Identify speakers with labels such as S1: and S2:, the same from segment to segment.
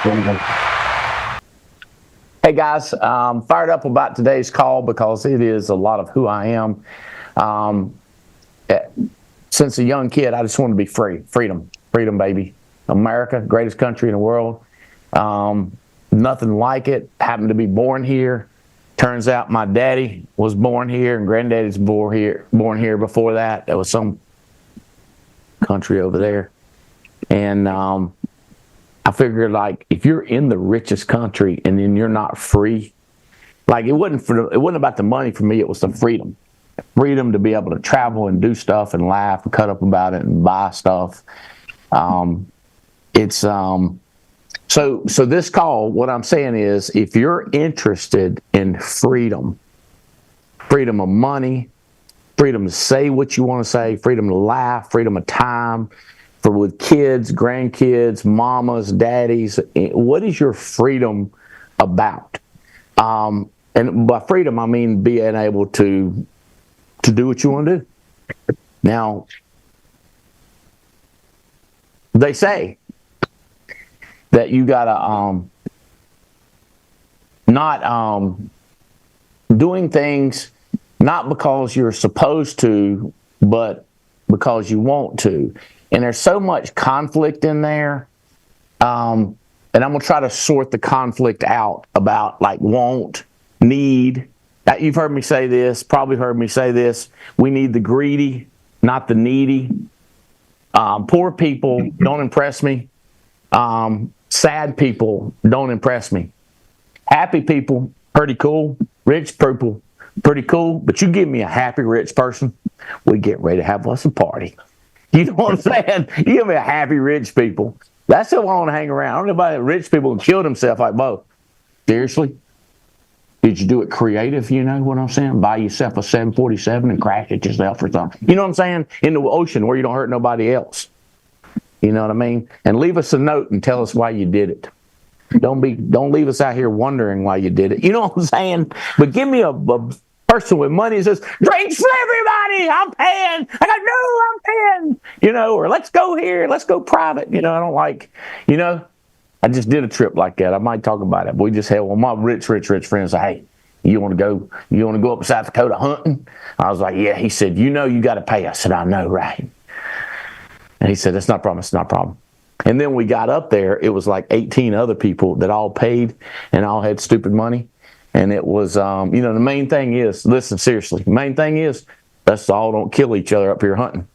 S1: Hey guys, fired up about today's call because it is a lot of who I am. Um, since a young kid, I just wanted to be free. Freedom, baby. America, greatest country in the world. Nothing like it. Happened to be born here. Turns out my daddy was born here and granddaddy's born here before that. There was some country over there. And I figured, like, if you're in the richest country and then you're not free, like it wasn't about the money for me. It was the freedom to be able to travel and do stuff and laugh and cut up about it and buy stuff. So this call, what I'm saying is, if you're interested in freedom of money, freedom to say what you want to say, freedom to laugh, freedom of time, for with kids, grandkids, mamas, daddies, what is your freedom about? And by freedom, I mean being able to do what you want to do. Now, they say that you gotta not doing things not because you're supposed to, but because you want to. And there's so much conflict in there. And I'm going to try to sort the conflict out about like want, need. You've heard me say this, probably heard me say this. We need the greedy, not the needy. Poor people don't impress me. Sad people don't impress me. Happy people, pretty cool. Rich people, pretty cool. But you give me a happy rich person, we get ready to have us a party. You know what I'm saying? You give me a happy rich people. That's who I want to hang around. I don't know about rich people who kill themselves like, Bo, seriously? Did you do it creative? You know what I'm saying? Buy yourself a 747 and crash it yourself or something. You know what I'm saying? In the ocean where you don't hurt nobody else. You know what I mean? And leave us a note and tell us why you did it. Don't leave us out here wondering why you did it. You know what I'm saying? But give me a person with money that says, drinks for everybody, I'm paying. I got no, I'm paying. You know, or let's go here, let's go private. You know, I don't like, you know, I just did a trip like that. I might talk about it. But we just had one of my rich friends say, hey, you want to go up to South Dakota hunting? I was like, yeah. He said, you know, you got to pay. I said, I know, right? And he said, it's not a problem. It's not a problem. And then we got up there. It was like 18 other people that all paid and all had stupid money. And it was, you know, the main thing is, listen, seriously, the main thing is, let's all don't kill each other up here hunting.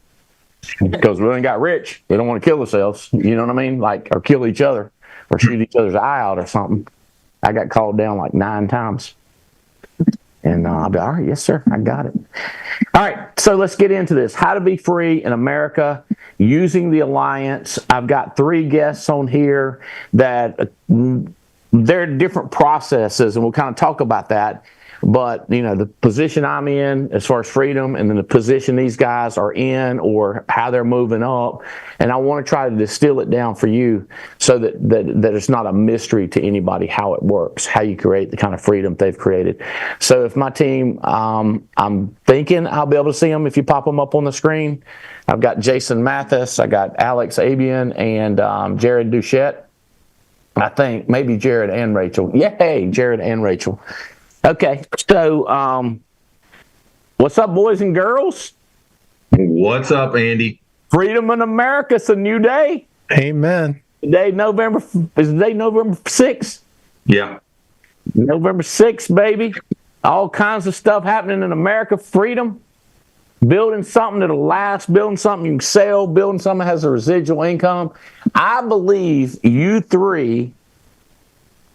S1: Because we ain't got rich. We don't want to kill ourselves. You know what I mean? Like, or kill each other or shoot each other's eye out or something. I got called down like 9 times. And I'll be, all right, yes, sir, I got it. All right, so let's get into this. How to be free in America using the Alliance. I've got 3 guests on here that they're different processes, and we'll kind of talk about that. But, you know, the position I'm in as far as freedom and then the position these guys are in or how they're moving up. And I want to try to distill it down for you so that it's not a mystery to anybody how it works, how you create the kind of freedom they've created. So if my team, I'm thinking I'll be able to see them if you pop them up on the screen. I've got Jason Mathis, I got Alex Abian, and Jared Duchette. I think maybe Jared and Rachel. Yay, Jared and Rachel. Okay, so what's up, boys and girls?
S2: What's up, Andy?
S1: Freedom in America, it's a new day.
S3: Amen.
S1: Today, November 6th?
S2: Yeah.
S1: November 6th, baby. All kinds of stuff happening in America. Freedom. Building something that'll last, building something you can sell, building something that has a residual income. I believe you 3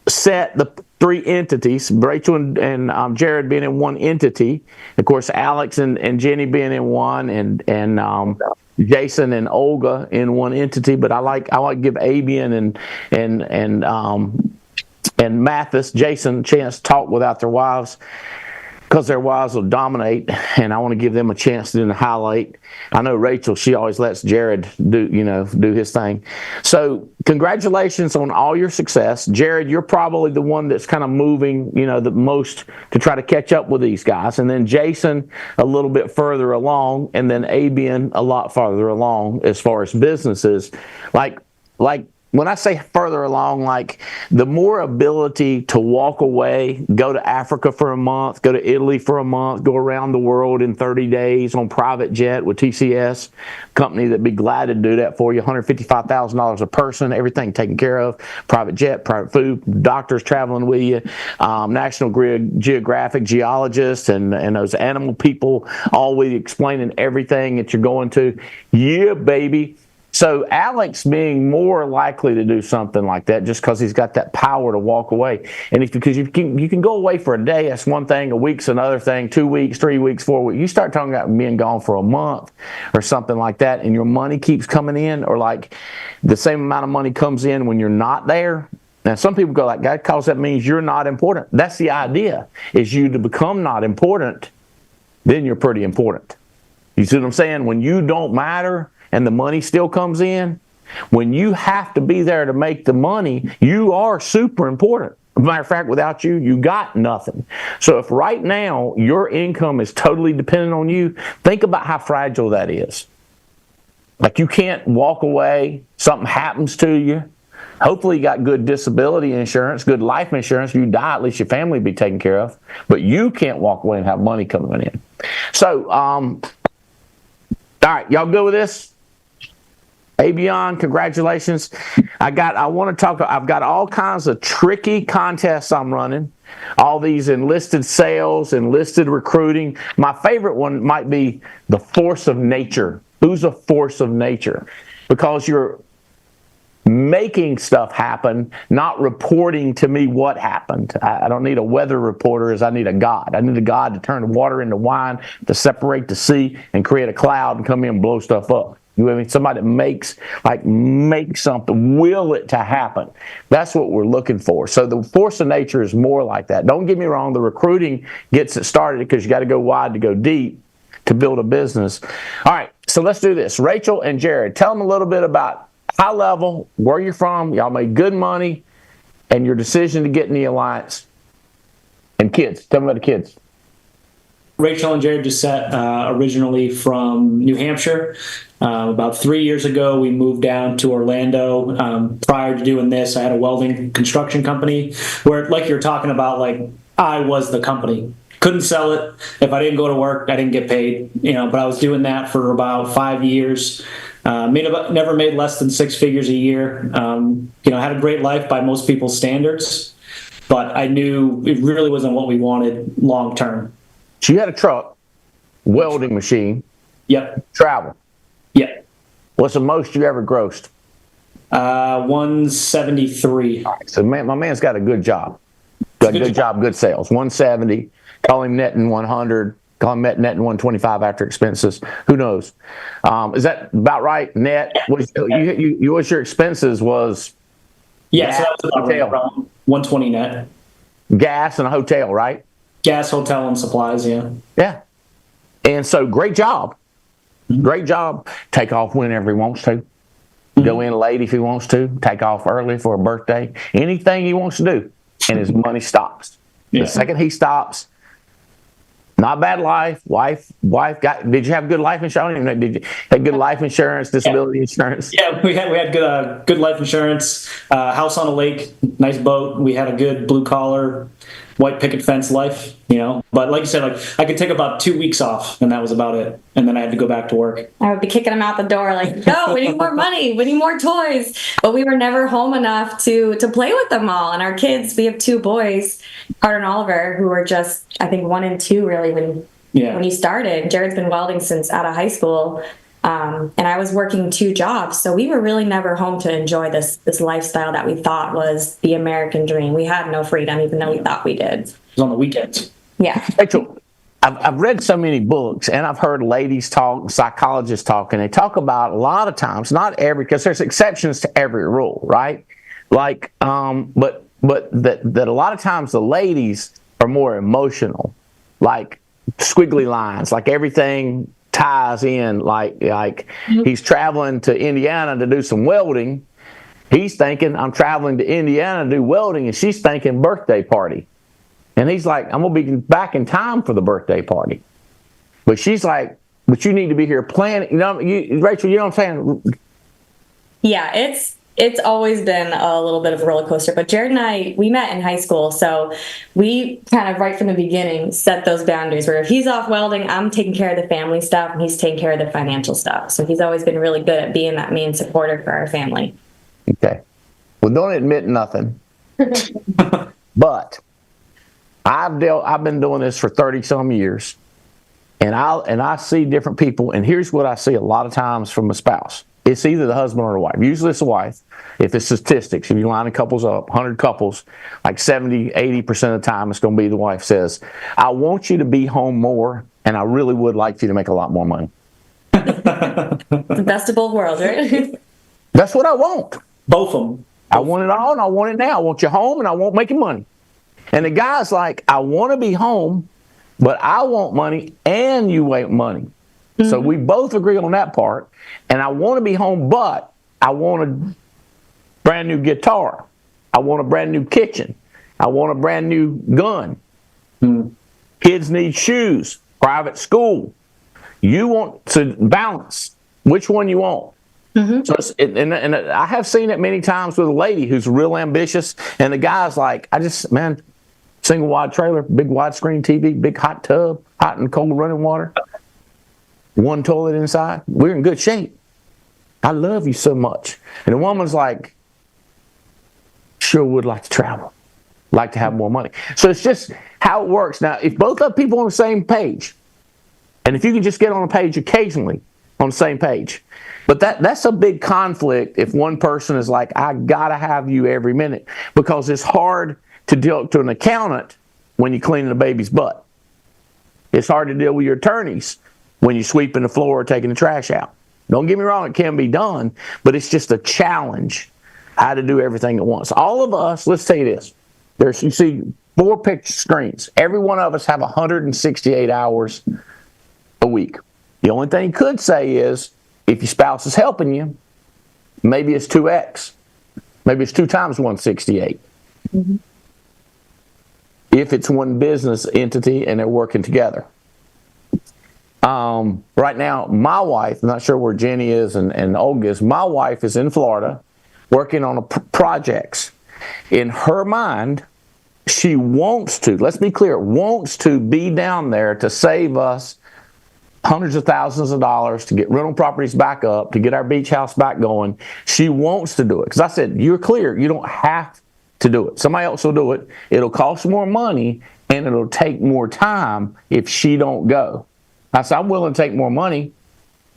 S1: set the 3 entities, Rachel and Jared being in one entity, of course Alex and Jenny being in one, and Jason and Olga in one entity. But I like give Abian and Mathis, Jason, a chance to talk without their wives, because their wives will dominate, and I want to give them a chance to highlight. I know Rachel, she always lets Jared do his thing. So congratulations on all your success. Jared, you're probably the one that's kind of moving, the most to try to catch up with these guys. And then Jason a little bit further along, and then Abian a lot farther along as far as businesses. Like when I say further along, like the more ability to walk away, go to Africa for a month, go to Italy for a month, go around the world in 30 days on private jet with TCS, company that'd be glad to do that for you, $155,000 a person, everything taken care of, private jet, private food, doctors traveling with you, National Geographic geologists and those animal people always explaining everything that you're going to. Yeah, baby. So Alex being more likely to do something like that just because he's got that power to walk away. And because you can go away for a day, that's one thing, a week's another thing, 2 weeks, 3 weeks, 4 weeks. You start talking about being gone for a month or something like that, and your money keeps coming in, or like the same amount of money comes in when you're not there. Now, some people go like, that because that means you're not important. That's the idea, is you to become not important, then you're pretty important. You see what I'm saying? When you don't matter and the money still comes in, when you have to be there to make the money, you are super important. As a matter of fact, without you, you got nothing. So if right now your income is totally dependent on you, think about how fragile that is. Like you can't walk away, something happens to you. Hopefully you got good disability insurance, good life insurance. You die, at least your family will be taken care of. But you can't walk away and have money coming in. So, all right, y'all good with this? Avion, congratulations. I've got all kinds of tricky contests I'm running. All these enlisted sales, enlisted recruiting. My favorite one might be the force of nature. Who's a force of nature? Because you're making stuff happen, not reporting to me what happened. I don't need a weather reporter, as I need a God. I need a God to turn the water into wine, to separate the sea and create a cloud and come in and blow stuff up. You know what I mean? Somebody that make something, will it to happen. That's what we're looking for. So the force of nature is more like that. Don't get me wrong, the recruiting gets it started because you got to go wide to go deep to build a business. All right, so let's do this. Rachel and Jared, tell them a little bit about high level, where you're from, y'all made good money, and your decision to get in the alliance. And kids, tell me about the kids.
S3: Rachel and Jared Doucette, originally from New Hampshire. About 3 years ago, we moved down to Orlando. Prior to doing this, I had a welding construction company where, like you're talking about, like I was the company. Couldn't sell it. If I didn't go to work, I didn't get paid. But I was doing that for about 5 years. Never made less than six figures a year. Had a great life by most people's standards, but I knew it really wasn't what we wanted long term.
S1: So you had a truck, welding machine.
S3: Yep.
S1: Travel.
S3: Yep.
S1: What's the most you ever grossed?
S3: 173.
S1: All right, so my man's got a good job. Good job, good sales. 170. Call him netting 100. Call him netting 125 after expenses. Who knows? Is that about right? Net. What's your expenses was?
S3: Yeah, so that was about right, around 120 net.
S1: Gas and a hotel, right?
S3: Gas, hotel, and supplies. Yeah.
S1: Yeah. And so, great job. Great job. Take off whenever he wants to. Go in late if he wants to. Take off early for a birthday. Anything he wants to do. And his money stops.
S3: Yeah.
S1: The second he stops, not bad life. Wife did you have good life insurance? I don't even know, did you have good life insurance, disability insurance?
S3: Yeah, we had good life insurance, house on a lake, nice boat. We had a good blue collar, white picket fence life, But like you said, I could take about 2 weeks off, and that was about it. And then I had to go back to work.
S4: I would be kicking them out the door like, no, we need more money, we need more toys. But we were never home enough to play with them all. And our kids, we have two boys, Carter and Oliver, who were just, I think, 1 and 2 really when he started. Jared's been welding since out of high school. And I was working 2 jobs. So we were really never home to enjoy this lifestyle that we thought was the American dream. We had no freedom, even though we thought we did.
S3: It was on the weekends.
S4: Yeah.
S1: Rachel, I've read so many books, and I've heard ladies talk, psychologists talk, and they talk about a lot of times, not every, because there's exceptions to every rule, right? Like, but that a lot of times the ladies are more emotional, like squiggly lines, like everything ties in, like he's traveling to Indiana to do some welding. He's thinking, I'm traveling to Indiana to do welding, and she's thinking birthday party. And he's like, I'm going to be back in time for the birthday party. But she's like, but you need to be here planning. Rachel, you know what I'm saying?
S4: Yeah, It's always been a little bit of a roller coaster, but Jared and I, we met in high school, so we kind of right from the beginning set those boundaries where if he's off welding, I'm taking care of the family stuff and he's taking care of the financial stuff. So he's always been really good at being that main supporter for our family.
S1: Okay. Well, don't admit nothing. But I've been doing this for 30 some years, and I see different people, and here's what I see a lot of times from a spouse. It's either the husband or the wife. Usually it's the wife. If it's statistics, if you line the couples up, 100 couples, like 70, 80% of the time it's going to be the wife says, I want you to be home more, and I really would like you to make a lot more money.
S4: The best of both worlds, right?
S1: That's what I want.
S3: Both of them.
S1: I want it all, and I want it now. I want you home, and I want making money. And the guy's like, I want to be home, but I want money, and you want money. So we both agree on that part. And I want to be home, but I want a brand new guitar. I want a brand new kitchen. I want a brand new gun. Kids need shoes, private school. You want to balance. Which one you want? So and I have seen it many times with a lady who's real ambitious, and the guy's like, single wide trailer, big widescreen TV, big hot tub, hot and cold running water. One toilet inside. We're in good shape. I love you so much. And the woman's like, sure would like to travel, like to have more money. So it's just how it works. Now, if both of people on the same page, and if you can just get on a page occasionally on the same page, but that's a big conflict if one person is like, I gotta have you every minute, because it's hard to deal to an accountant when you're cleaning a baby's butt. It's hard to deal with your attorneys when you're sweeping the floor or taking the trash out. Don't get me wrong, it can be done, but it's just a challenge how to do everything at once. All of us, let's say this, you see 4 picture screens. Every one of us have 168 hours a week. The only thing you could say is, if your spouse is helping you, maybe it's 2x. Maybe it's 2 times 168. If it's one business entity and they're working together. Right now, my wife, I'm not sure where Jenny is and Olga is, my wife is in Florida working on projects. In her mind, she wants to, let's be clear, wants to be down there to save us hundreds of thousands of dollars, to get rental properties back up, to get our beach house back going. She wants to do it. Because I said, you're clear, you don't have to do it. Somebody else will do it. It'll cost more money, and it'll take more time if she don't go. I said, I'm willing to take more money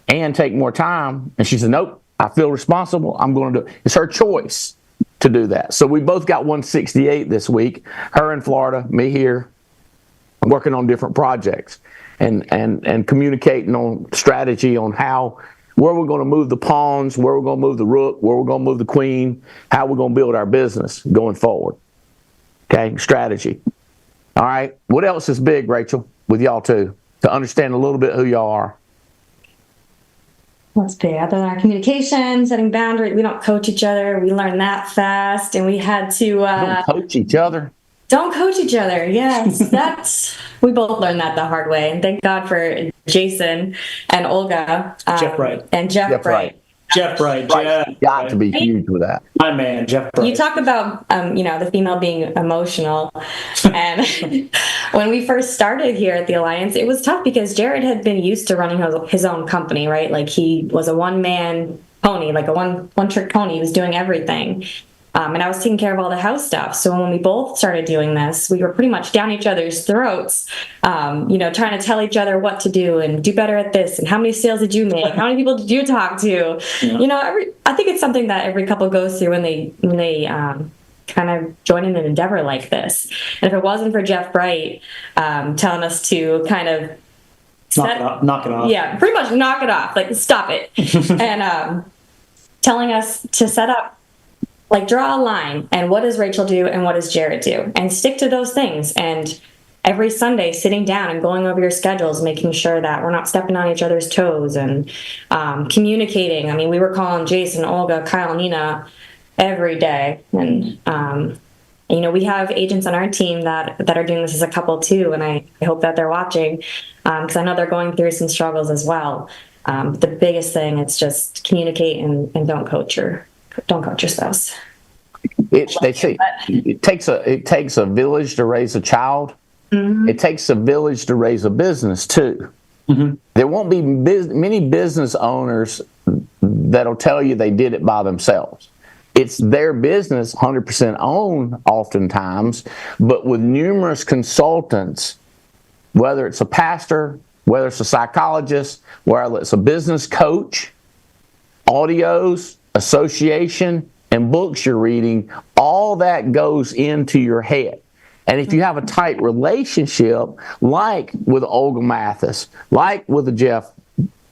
S1: and take more time. And she said, nope, I feel responsible. I'm going to do it. It's her choice to do that. So we both got 168 this week. Her in Florida, me here, working on different projects and communicating on strategy on where we're going to move the pawns, where we're going to move the rook, where we're going to move the queen, how we're going to build our business going forward. Okay, strategy. All right, what else is big, Rachel, with y'all too, to understand a little bit who y'all are?
S4: Let's see, other than our communication, setting boundaries, we don't coach each other. We learned that fast, and we had to...
S1: Don't coach each other?
S4: Don't coach each other, yes. We both learned that the hard way, and thank God for Jason and Olga.
S3: Jeff Bright.
S4: And Jeff Bright.
S3: Jeff Bright.
S1: Right. Got to be huge with that.
S3: My man, Jeff Bright.
S4: You talk about, the female being emotional. And when we first started here at the Alliance, it was tough because Jared had been used to running his own company, right? Like he was a one-man pony, like a one-trick pony. He was doing everything. And I was taking care of all the house stuff. So when we both started doing this, we were pretty much down each other's throats, trying to tell each other what to do and do better at this. And how many sales did you make? How many people did you talk to? Yeah. I think it's something that every couple goes through when they kind of join in an endeavor like this. And if it wasn't for Jeff Bright telling us to kind of
S3: knock it off.
S4: Yeah, pretty much knock it off. Like, stop it. And telling us to set up, like, draw a line, and what does Rachel do and what does Jared do? And stick to those things. And every Sunday, sitting down and going over your schedules, making sure that we're not stepping on each other's toes and communicating. I mean, we were calling Jason, Olga, Kyle, Nina every day. And, we have agents on our team that are doing this as a couple too. And I hope that they're watching because I know they're going through some struggles as well. The biggest thing, it's just communicate and don't coach your don't coach your spouse.
S1: They say it takes a village to raise a child. It takes a village to raise a business too. There won't be many business owners that'll tell you they did it by themselves. It's their business, 100% owned oftentimes, but with numerous consultants, whether it's a pastor, whether it's a psychologist, whether it's a business coach, audios, association, and books you're reading, all that goes into your head. And if you have a tight relationship, like with Olga Mathis, like with a Jeff,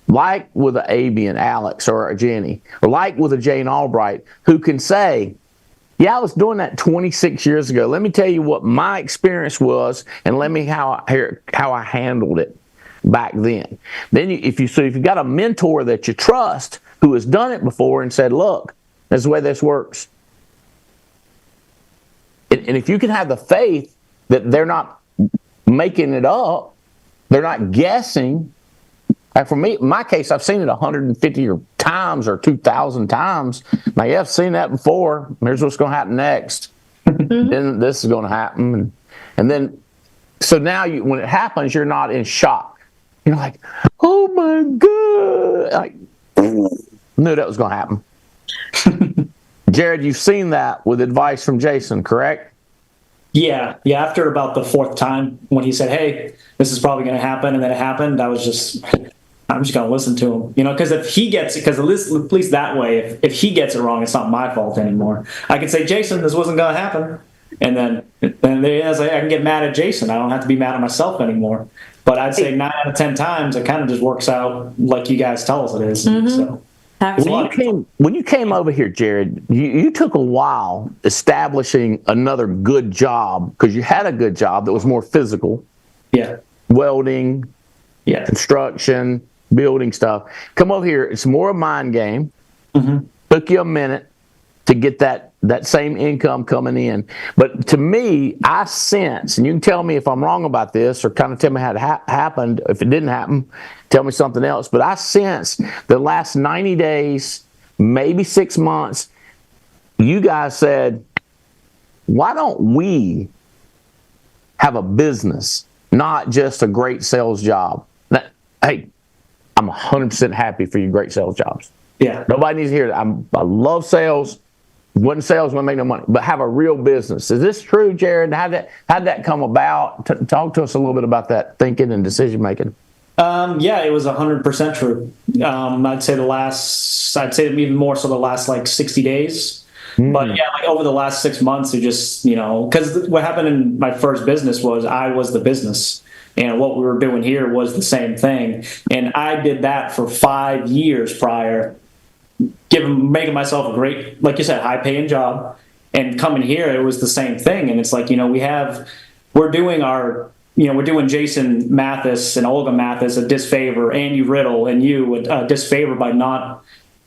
S1: like with a Abby and Alex or a Jenny, or like with a Jane Albright, who can say, yeah, I was doing that 26 years ago. Let me tell you what my experience was, and let me how I handled it back then. Then if you've got a mentor that you trust who has done it before and said, look, that's the way this works. And if you can have the faith that they're not making it up, they're not guessing. And for me, in my case, I've seen it 150 times or 2,000 times. Now, yeah, I've seen that before. Here's what's going to happen next. Then this is going to happen. And then, so now when it happens, you're not in shock. You're like, oh my God. Like, knew that was going to happen. Jared, you've seen that with advice from Jason, correct?
S3: Yeah. After about the fourth time when he said, hey, this is probably going to happen, and then it happened, I'm just going to listen to him. Because if he gets it, because at least that way, if he gets it wrong, it's not my fault anymore. I can say, Jason, this wasn't going to happen. And then I can get mad at Jason. I don't have to be mad at myself anymore. But I'd say 9 out of 10 times, it kind of just works out like you guys tell us it is. So.
S1: When you came over here, Jared, you took a while establishing another good job, because you had a good job that was more physical.
S3: Yeah.
S1: Welding, construction, building stuff. Come over here, it's more a mind game. Took you a minute to get that same income coming in. But to me, I sense, and you can tell me if I'm wrong about this, or kind of tell me how it happened. If it didn't happen, tell me something else. But I sense the last 90 days, maybe 6 months, you guys said, why don't we have a business, not just a great sales job? Now, hey, I'm 100% happy for you great sales jobs.
S3: Yeah.
S1: Nobody needs to hear that. I love sales. Wouldn't sales, wouldn't make no money, but have a real business. Is this true, Jared? How'd that come about? Talk to us a little bit about that thinking and decision making.
S3: Yeah, it was 100% true. I'd say even more so the last like 60 days. But yeah, like over the last 6 months, it just, because what happened in my first business was I was the business. And what we were doing here was the same thing. And I did that for 5 years prior, making myself a great, like you said, high-paying job. And coming here, it was the same thing. And it's like, we're doing Jason Mathis and Olga Mathis a disfavor, Andy Riddle and you a disfavor by not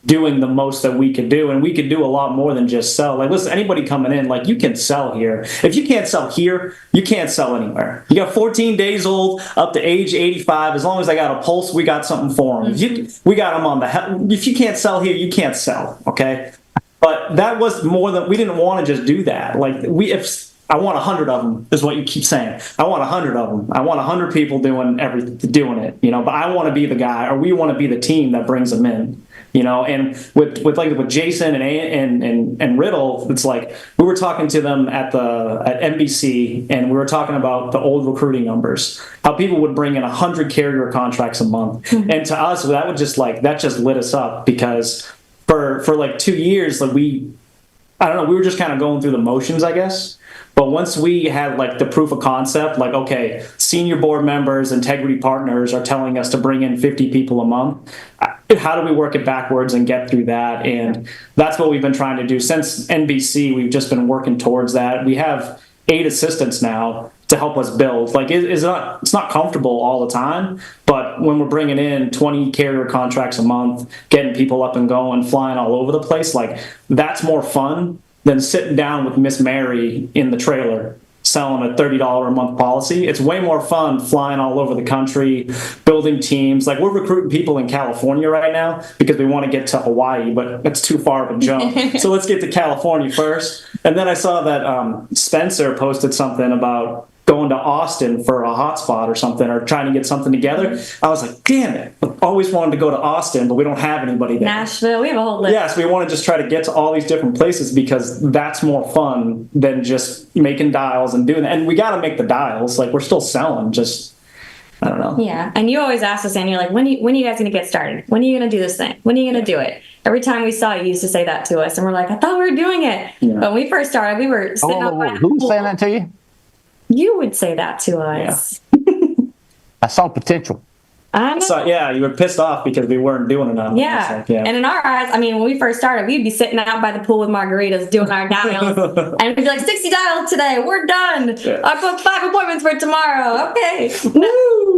S3: doing the most that we could do. And we could do a lot more than just sell. Like, listen, anybody coming in, like, you can sell here. If you can't sell here, you can't sell anywhere. You got 14 days old up to age 85. As long as they got a pulse, we got something for them. We got them on if you can't sell here, you can't sell. Okay. But that was more than, we didn't want to just do that. Like, I want 100 of them, is what you keep saying. I want 100 of them. I want 100 people doing it, but I want to be the guy, or we want to be the team that brings them in. And with Jason and Riddle, it's like we were talking to them at NBC, and we were talking about the old recruiting numbers, how people would bring in 100 carrier contracts a month, and to us that just lit us up, because for like 2 years, like we were just kind of going through the motions, I guess. But once we had like the proof of concept, like, okay, senior board members, integrity partners are telling us to bring in 50 people a month. How do we work it backwards and get through that? And that's what we've been trying to do since NBC. We've just been working towards that. We have 8 assistants now to help us build. Like, it's not comfortable all the time, but when we're bringing in 20 carrier contracts a month, getting people up and going, flying all over the place, like, that's more fun than sitting down with Miss Mary in the trailer selling a $30 a month policy. It's way more fun flying all over the country, building teams. Like, we're recruiting people in California right now because we want to get to Hawaii, but it's too far of a jump. So let's get to California first. And then I saw that Spencer posted something about going to Austin for a hotspot or something, or trying to get something together. I was like, damn it. I've always wanted to go to Austin, but we don't have anybody there.
S4: Nashville, we have a whole list.
S3: Yes, we want to just try to get to all these different places because that's more fun than just making dials and doing that. And we got to make the dials. Like, we're still selling, just, I don't know.
S4: Yeah. And you always ask us, and you're like, when are you guys going to get started? When are you going to do this thing? When are you going to do it? Every time we saw you, used to say that to us. And we're like, I thought we were doing it.
S3: Yeah.
S4: When we first started, we were sitting up by the
S1: Who's
S4: pool.
S1: saying that to you?
S4: You would say that to us.
S1: I saw potential.
S4: I know.
S3: So, yeah, you were pissed off because we weren't doing enough.
S4: Yeah.
S3: It's like,
S4: And in our eyes, I mean, when we first started, we'd be sitting out by the pool with margaritas doing our dials. And we'd be like, 60 dials today. We're done.
S3: Yeah.
S4: I booked 5 appointments for tomorrow. Okay.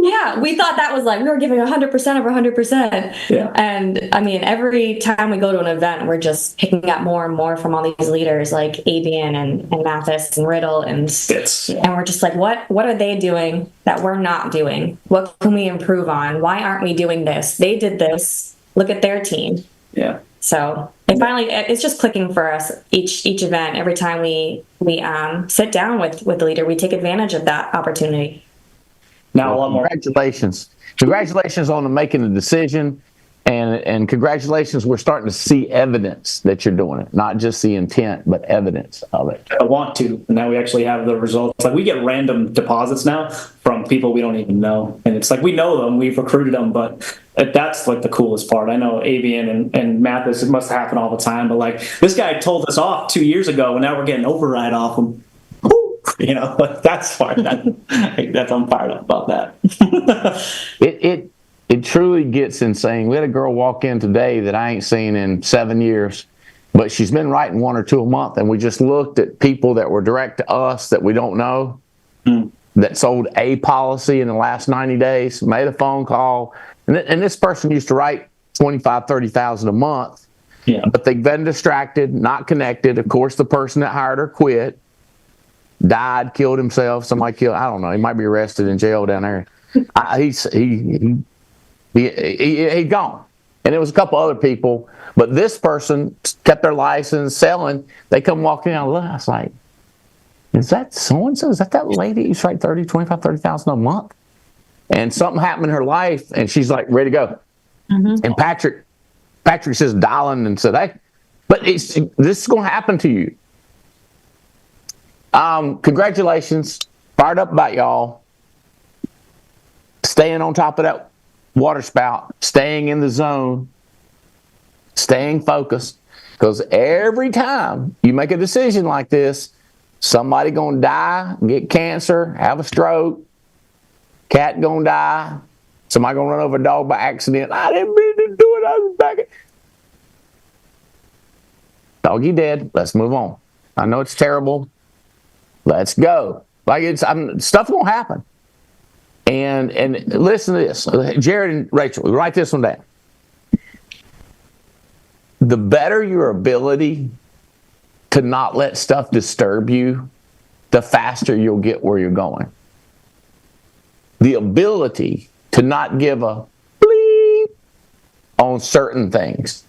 S4: Yeah. We thought that was like, we were giving 100% of 100%.
S3: Yeah.
S4: And I mean, every time we go to an event, we're just picking up more and more from all these leaders like Avian and Mathis and Riddle. And we're just like, what are they doing that we're not doing? What can we improve on? Why aren't we doing this? They did this. Look at their team.
S3: Yeah.
S4: So it's just clicking for us each event. Every time we sit down with the leader, we take advantage of that opportunity.
S3: Now a lot more.
S1: Congratulations on making the decision, and congratulations, we're starting to see evidence that you're doing it, not just the intent, but evidence of it.
S3: I want to, and now we actually have the results. Like, we get random deposits now from people we don't even know, and it's like, we know them, we've recruited them, but that's like the coolest part. I know Avian and Mathis, it must happen all the time, but like, this guy told us off 2 years ago, and now we're getting override off him. You know, like, that's fine. I'm fired up about that.
S1: It truly gets insane. We had a girl walk in today that I ain't seen in 7 years, but she's been writing 1 or 2 a month. And we just looked at people that were direct to us that we don't know, that sold a policy in the last 90 days, made a phone call. And this person used to write 25, 30,000 a month, but they've been distracted, not connected. Of course, the person that hired her quit, died, killed himself. Somebody killed, I don't know. He might be arrested in jail down there. He gone. And it was a couple other people, but this person kept their license, selling. They come walking out. I was like, is that so-and-so? Is that lady who's right 30,000 a month? And something happened in her life, and she's like ready to go. And Patrick says dialing and said, hey, but this is going to happen to you. Congratulations. Fired up about y'all. Staying on top of that water spout, staying in the zone, staying focused, because every time you make a decision like this, somebody gonna die, get cancer, have a stroke, cat gonna die, somebody gonna run over a dog by accident. I didn't mean to do it, I was back. Doggy dead. Let's move on. I know it's terrible. Let's go. Like, stuff gonna happen. And listen to this, Jared and Rachel, write this one down. The better your ability to not let stuff disturb you, the faster you'll get where you're going. The ability to not give a bleep on certain things.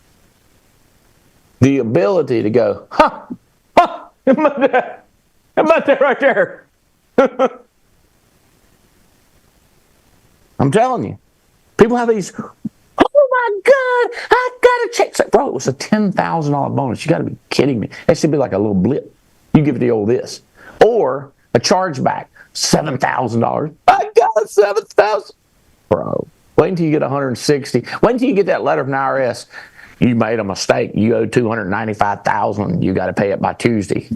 S1: The ability to go, how about that right there? I'm telling you, people have these, oh my God, I got to check. It's like, bro, it was a $10,000 bonus. You got to be kidding me. That should be like a little blip. You give it the old this. Or a chargeback, $7,000. I got $7,000. Bro, wait until you get 160. Wait until you get that letter from the IRS. You made a mistake. You owe $295,000. You got to pay it by Tuesday.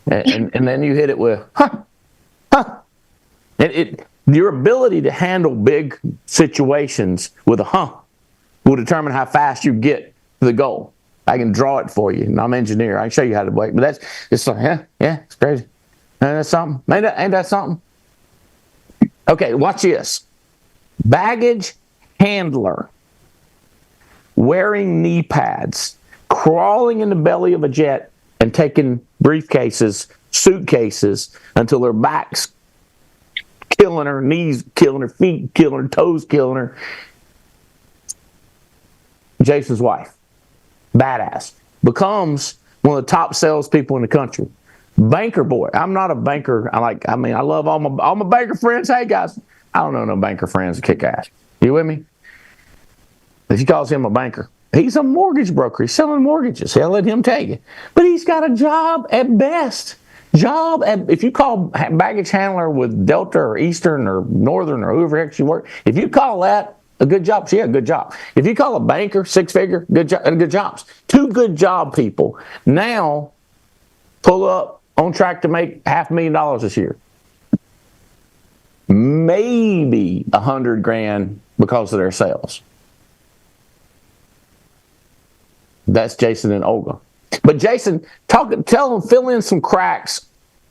S1: And then you hit it with, your ability to handle big situations with a will determine how fast you get to the goal. I can draw it for you, and I'm an engineer. I can show you how to work. But it's like, yeah, it's crazy. Ain't that something? Ain't that something? Okay, watch this. Baggage handler, wearing knee pads, crawling in the belly of a jet and taking briefcases, suitcases, until her back's killing her, knees killing her, feet killing her, toes killing her. Jason's wife, badass, becomes one of the top salespeople in the country. Banker boy. I'm not a banker. I love all my banker friends. Hey guys, I don't know no banker friends that kick ass. You with me? If he calls him a banker, he's a mortgage broker. He's selling mortgages. Hell, let him tell you. But he's got a job at best. If you call baggage handler with Delta or Eastern or Northern or whoever heck you work, if you call that a good job, yeah, good job. If you call a banker, six-figure, good jobs. Two good job people now pull up on track to make $500,000 this year. Maybe $100,000 because of their sales. That's Jason and Olga. But Jason, tell them, fill in some cracks,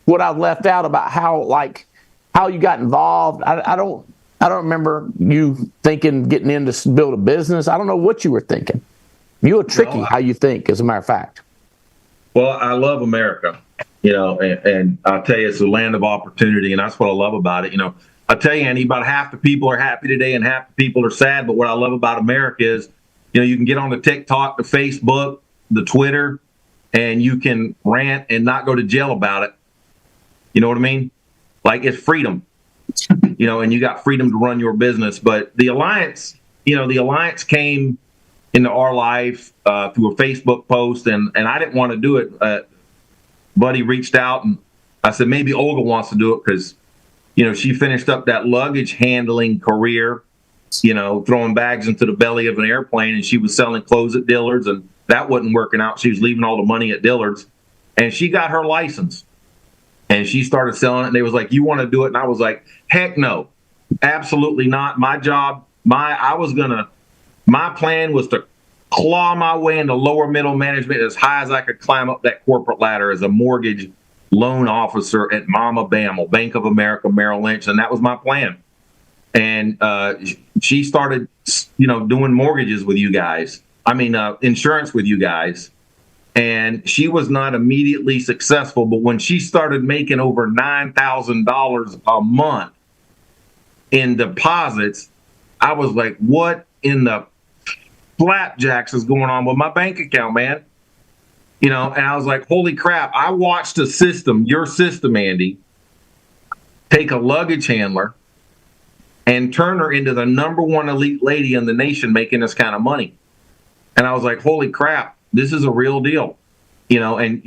S1: what I've left out about how you got involved. I don't remember you getting in to build a business. I don't know what you were thinking. You were tricky how you think, as a matter of fact.
S2: Well, I love America, and I'll tell you, it's a land of opportunity, and that's what I love about it. I'll tell you, Andy, about half the people are happy today and half the people are sad. But what I love about America is, you can get on the TikTok, the Facebook, the Twitter, and you can rant and not go to jail about it. You know what I mean? Like, it's freedom, and you got freedom to run your business. But the Alliance came into our life through a Facebook post, and I didn't want to do it. Buddy reached out, and I said, maybe Olga wants to do it because, she finished up that luggage handling career, throwing bags into the belly of an airplane, and she was selling clothes at Dillard's, and that wasn't working out. She was leaving all the money at Dillard's, and she got her license, and she started selling it, and they was like, you want to do it? And I was like, heck no, absolutely not. My job, my plan was to claw my way into lower middle management as high as I could climb up that corporate ladder as a mortgage loan officer at Mama Bama, Bank of America, Merrill Lynch, and that was my plan. And she started, doing mortgages with you guys. Insurance with you guys. And she was not immediately successful, but when she started making over $9,000 a month in deposits, I was like, what in the flapjacks is going on with my bank account, man? And I was like, holy crap. I watched a system, your system, Andy, take a luggage handler and turn her into the number one elite lady in the nation making this kind of money. And I was like, holy crap, this is a real deal. And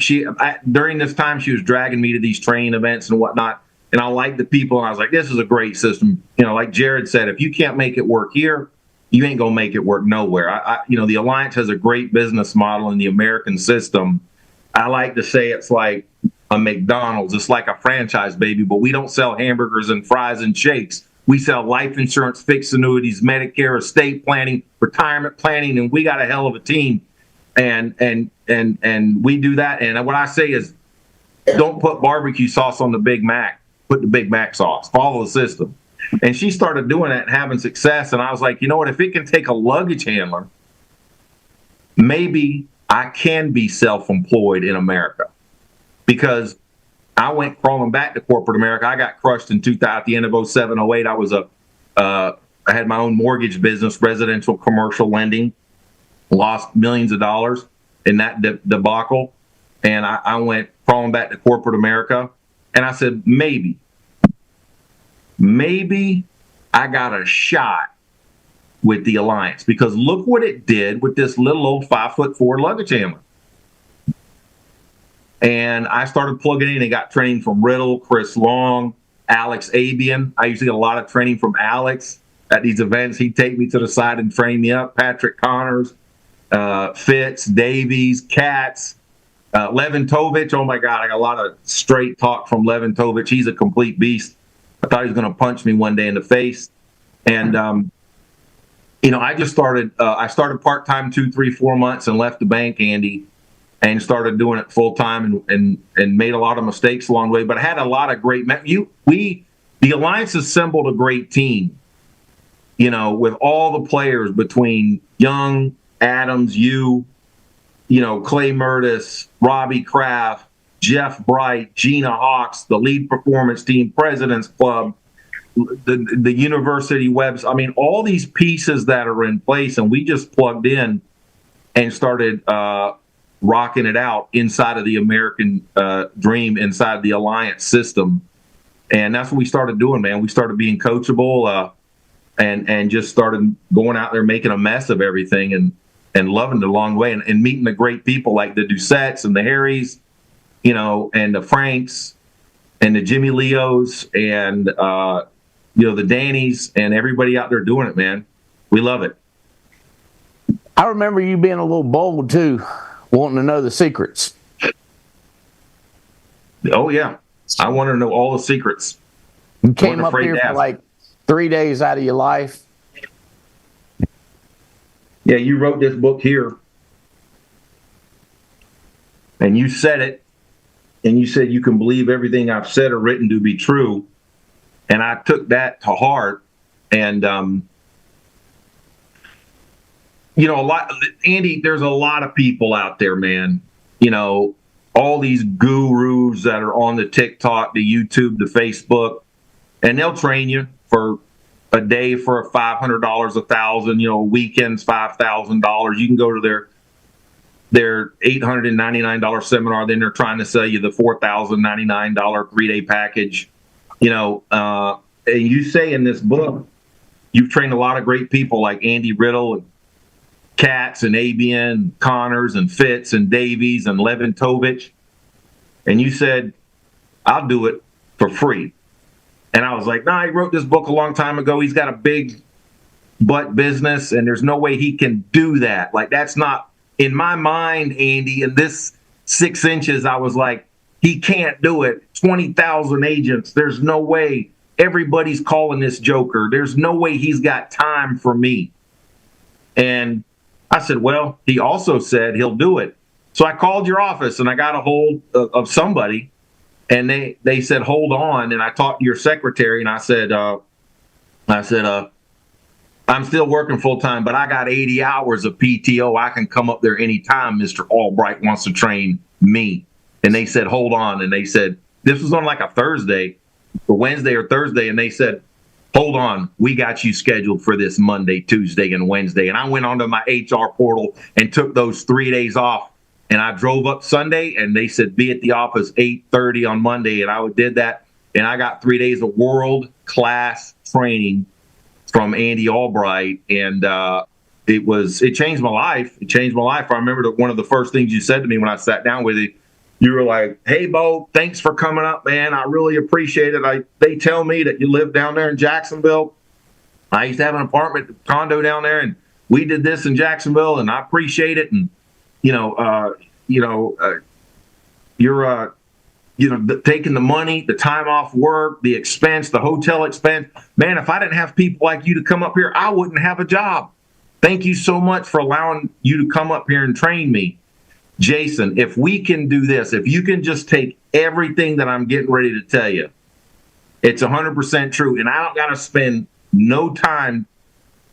S2: during this time, she was dragging me to these training events and whatnot. And I liked the people. And I was like, this is a great system. Like Jared said, if you can't make it work here, you ain't going to make it work nowhere. The Alliance has a great business model in the American system. I like to say it's like a McDonald's. It's like a franchise, baby, but we don't sell hamburgers and fries and shakes. We sell life insurance, fixed annuities, Medicare, estate planning, retirement planning, and we got a hell of a team. And we do that. And what I say is, don't put barbecue sauce on the Big Mac. Put the Big Mac sauce. Follow the system. And she started doing that and having success. And I was like, you know what? If it can take a luggage handler, maybe I can be self-employed in America. Because I went crawling back to corporate America. I got crushed at the end of 07, 08. I had my own mortgage business, residential commercial lending, lost millions of dollars in that debacle. And I went crawling back to corporate America. And I said, maybe I got a shot with the Alliance, because look what it did with this little old 5'4" luggage handler. And I started plugging in and got training from Riddle, Chris Long, Alex Abian. I usually get a lot of training from Alex at these events. He'd take me to the side and train me up. Patrick Connors, Fitz, Davies, Katz, Levin Tovich. Oh my God, I got a lot of straight talk from Levin Tovich. He's a complete beast. I thought he was going to punch me one day in the face. And, I just started, I started part-time 2, 3, 4 months and left the bank, Andy, and started doing it full-time and made a lot of mistakes along the way. But I had a lot of great, the Alliance assembled a great team, with all the players between Young, Adams, you, Clay Murtis, Robbie Kraft, Jeff Bright, Gina Hawks, the Lead Performance Team, President's Club, the university webs. I mean, all these pieces that are in place, and we just plugged in and started rocking it out inside of the American dream, inside the Alliance system. And that's what we started doing, man. We started being coachable and just started going out there making a mess of everything and loving it along the way and meeting the great people like the Doucettes and the Harrys, and the Franks and the Jimmy Leos and, the Dannys and everybody out there doing it, man. We love it.
S1: I remember you being a little bold too, wanting to know the secrets.
S2: Oh, yeah. I want to know all the secrets.
S1: You came up here for like 3 days out of your life.
S2: Yeah, you wrote this book here. And you said it. And you said you can believe everything I've said or written to be true. And I took that to heart. And, Andy, there's a lot of people out there, man. All these gurus that are on the TikTok, the YouTube, the Facebook, and they'll train you for a day for $500, $1,000, weekends, $5,000. You can go to their $899 seminar. Then they're trying to sell you the $4,099 3-day package. And you say in this book, you've trained a lot of great people like Andy Riddle and Katz and Abian, Connors and Fitz and Davies and Levin Tovich. And you said, I'll do it for free. And I was like, he wrote this book a long time ago. He's got a big butt business and there's no way he can do that. Like, that's not in my mind, Andy. In this 6 inches, I was like, he can't do it. 20,000 agents. There's no way. Everybody's calling this joker. There's no way he's got time for me. And I said, well, he also said he'll do it. So I called your office and I got a hold of somebody and they said, hold on. And I talked to your secretary and I said, I'm still working full time, but I got 80 hours of PTO. I can come up there anytime Mr. Albright wants to train me. And they said, hold on. And they said, this was on like a Thursday or Wednesday or Thursday. And they said, hold on, we got you scheduled for this Monday, Tuesday, and Wednesday. And I went onto my HR portal and took those 3 days off. And I drove up Sunday, and they said, be at the office 8:30 on Monday. And I did that, and I got 3 days of world-class training from Andy Albright. And it changed my life. It changed my life. I remember that one of the first things you said to me when I sat down with you, you were like, hey, Bo, thanks for coming up, man. I really appreciate it. They tell me that you live down there in Jacksonville. I used to have an apartment condo down there, and we did this in Jacksonville, and I appreciate it. And, you're taking the money, the time off work, the expense, the hotel expense. Man, if I didn't have people like you to come up here, I wouldn't have a job. Thank you so much for allowing you to come up here and train me. Jason, if we can do this, if you can just take everything that I'm getting ready to tell you, it's 100% true. And I don't got to spend no time